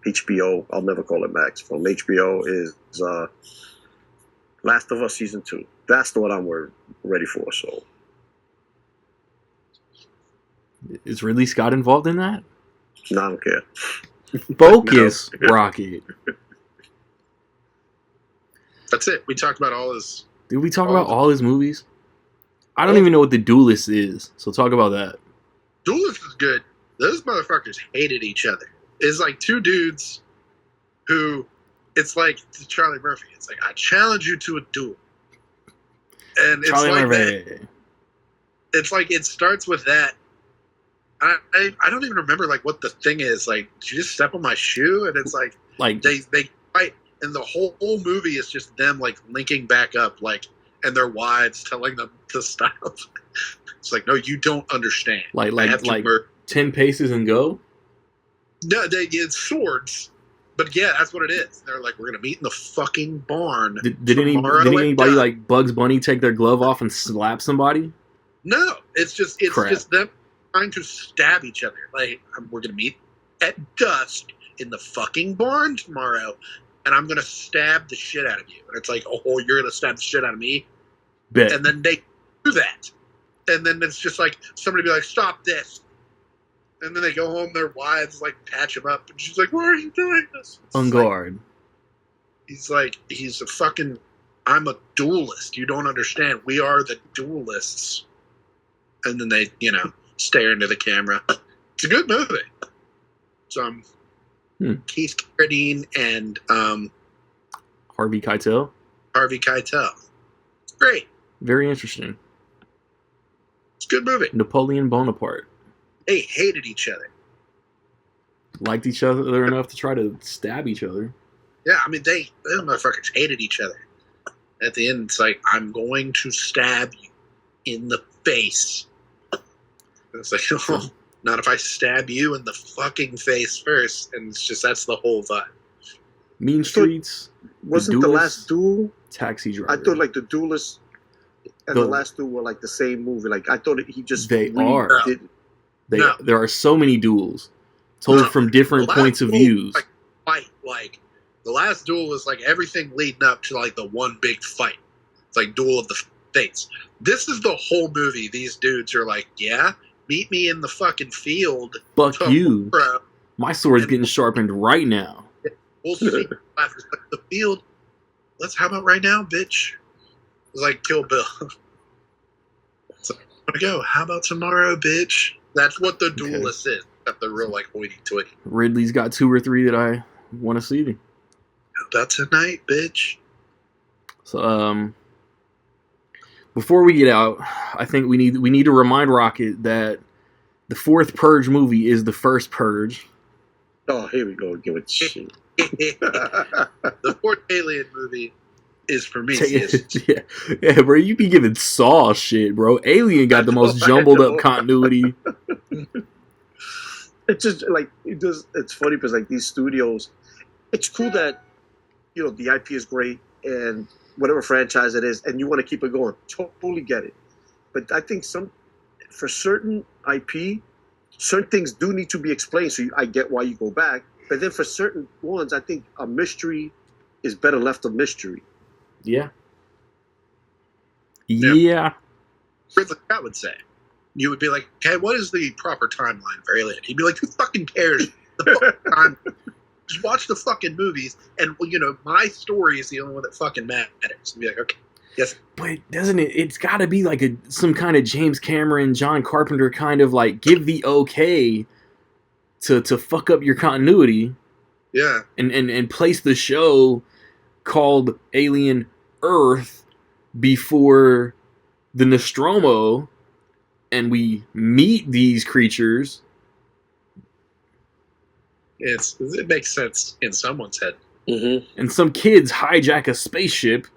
HBO, I'll never call it Max, from HBO is Last of Us Season 2. That's the one I'm ready for. So, is Ridley Scott involved in that? No, I don't care. Focus, no. Rocket. That's it. We talked about all his... Did we talk about all his movies? I don't even know what The Duelist is, so talk about that. Duelist is good. Those motherfuckers hated each other. It's like 2 dudes who... It's like Charlie Murphy. It's like, I challenge you to a duel. And it's Charlie Murphy. That. It's like, it starts with that. I don't even remember what the thing is. Like, did you just step on my shoe? And it's like they fight, and the whole movie is just them linking back up, and their wives telling them to stop. It's like, no, you don't understand. Like 10 paces and go? No, it's swords. But yeah, that's what it is. They're like, we're gonna meet in the fucking barn. Did anybody Bugs Bunny take their glove off and slap somebody? No, it's just them trying to stab each other. We're gonna meet at dusk in the fucking barn tomorrow, and I'm gonna stab the shit out of you. And it's like, oh, you're gonna stab the shit out of me? Bet. And then they do that, and then it's just like somebody be like, stop this. And then they go home, their wives patch him up, and she's like, why are you doing this? On guard. He's a fucking, I'm a duelist. You don't understand. We are the duelists. And then they, stare into the camera. It's a good movie. It's Keith Carradine and Harvey Keitel. It's great. Very interesting. It's a good movie. Napoleon Bonaparte. They hated each other. liked each other enough to try to stab each other. Yeah, I mean, they motherfuckers hated each other. At the end, it's like, I'm going to stab you in the face. And it's like, oh, not if I stab you in the fucking face first. And it's just, that's the whole vibe. Mean Streets. Wasn't the last duel? Taxi Driver. I thought like the Duelist and the last duel were like the same movie. Like I thought he just They are. No. There are so many duels told from different points of views. Like the last duel is like everything leading up to like the one big fight. It's like Duel of the Fates. This is the whole movie. These dudes are like, yeah, meet me in the fucking field. Fuck you. My sword's getting sharpened right now. We'll see after the field. How about right now, bitch? It's like Kill Bill. It's like, I go. How about tomorrow, bitch? That's what the Duelist is. Got the real like hoity-toity. Ridley's got 2 or 3 that I want to see. How about tonight, bitch? So, before we get out, I think we need to remind Rocket that the 4th Purge movie is the first Purge. Oh, here we go. Give it shit. The 4th Alien movie is Prometheus. yeah, bro, you be giving Saw shit, bro. Alien got the most jumbled up continuity. It's just like it does. It's funny because like these studios, it's cool that the IP is great and whatever franchise it is, and you want to keep it going. Totally get it, but I think for certain IP, certain things do need to be explained. So I get why you go back. But then for certain ones, I think a mystery is better left a mystery. Yeah. Ridley Scott would say. You would be like, okay, what is the proper timeline for Alien? He'd be like, who fucking cares the fucking time? Just watch the fucking movies, and my story is the only one that fucking matters. And be like, okay, yes. But doesn't it? It's got to be like some kind of James Cameron, John Carpenter kind of like give the okay to fuck up your continuity. Yeah. And place the show called Alien Earth before the Nostromo, and we meet these creatures. It makes sense in someone's head. Mm-hmm. And some kids hijack a spaceship,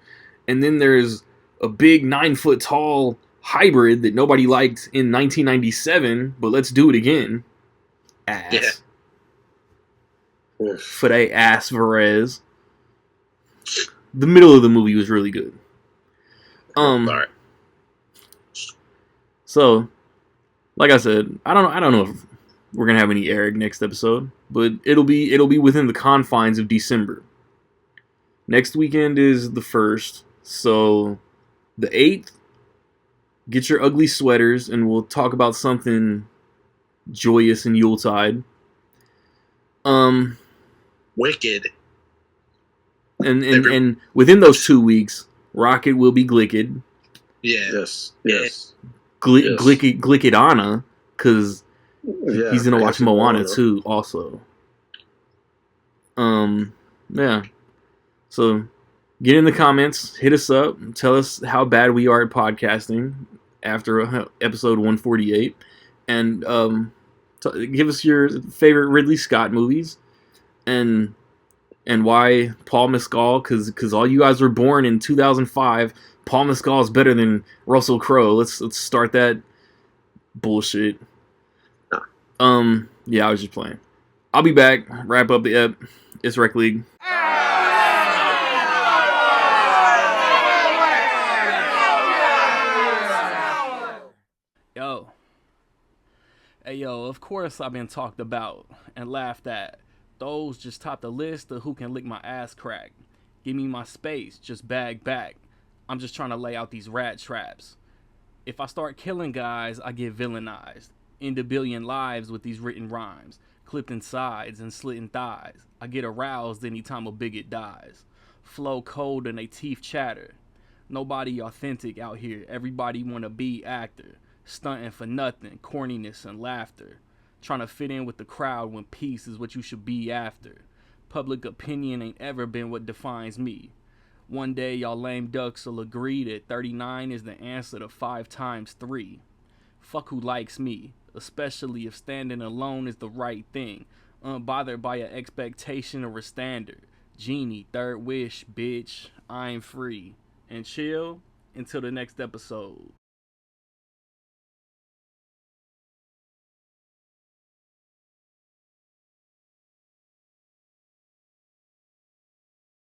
and then there's a big 9-foot tall hybrid that nobody liked in 1997, but let's do it again. Ass. Yeah. For that ass Varese. The middle of the movie was really good. Sorry. So, like I said, I don't know if we're gonna have any Eric next episode, but it'll be within the confines of December. Next weekend is the 1st, so the 8th, get your ugly sweaters, and we'll talk about something joyous and Yuletide. Wicked. And within those 2 weeks, Rocket will be Glicked. Yeah. Yes. Glickidana, because he's gonna watch Moana too, also. Yeah. So, get in the comments, hit us up, tell us how bad we are at podcasting after episode 148, and give us your favorite Ridley Scott movies, and why Paul Mescal, because all you guys were born in 2005. Paul Mescal is better than Russell Crowe. Let's start that bullshit. Yeah, I was just playing. I'll be back. Wrap up the ep. It's Rec League. Yo, of course I've been talked about and laughed at. Those just top the list of who can lick my ass crack. Give me my space, just bag back. I'm just trying to lay out these rat traps. If I start killing guys, I get villainized. End a billion lives with these written rhymes. Clipped in sides and slit in thighs. I get aroused anytime a bigot dies. Flow cold and they teeth chatter. Nobody authentic out here. Everybody wanna be actor. Stunting for nothing, corniness and laughter. Trying to fit in with the crowd when peace is what you should be after. Public opinion ain't ever been what defines me. One day y'all lame ducks will agree that 39 is the answer to 5 times 3. Fuck who likes me, especially if standing alone is the right thing. unbothered by an expectation or a standard. Genie, third wish, bitch, I'm free. And chill until the next episode.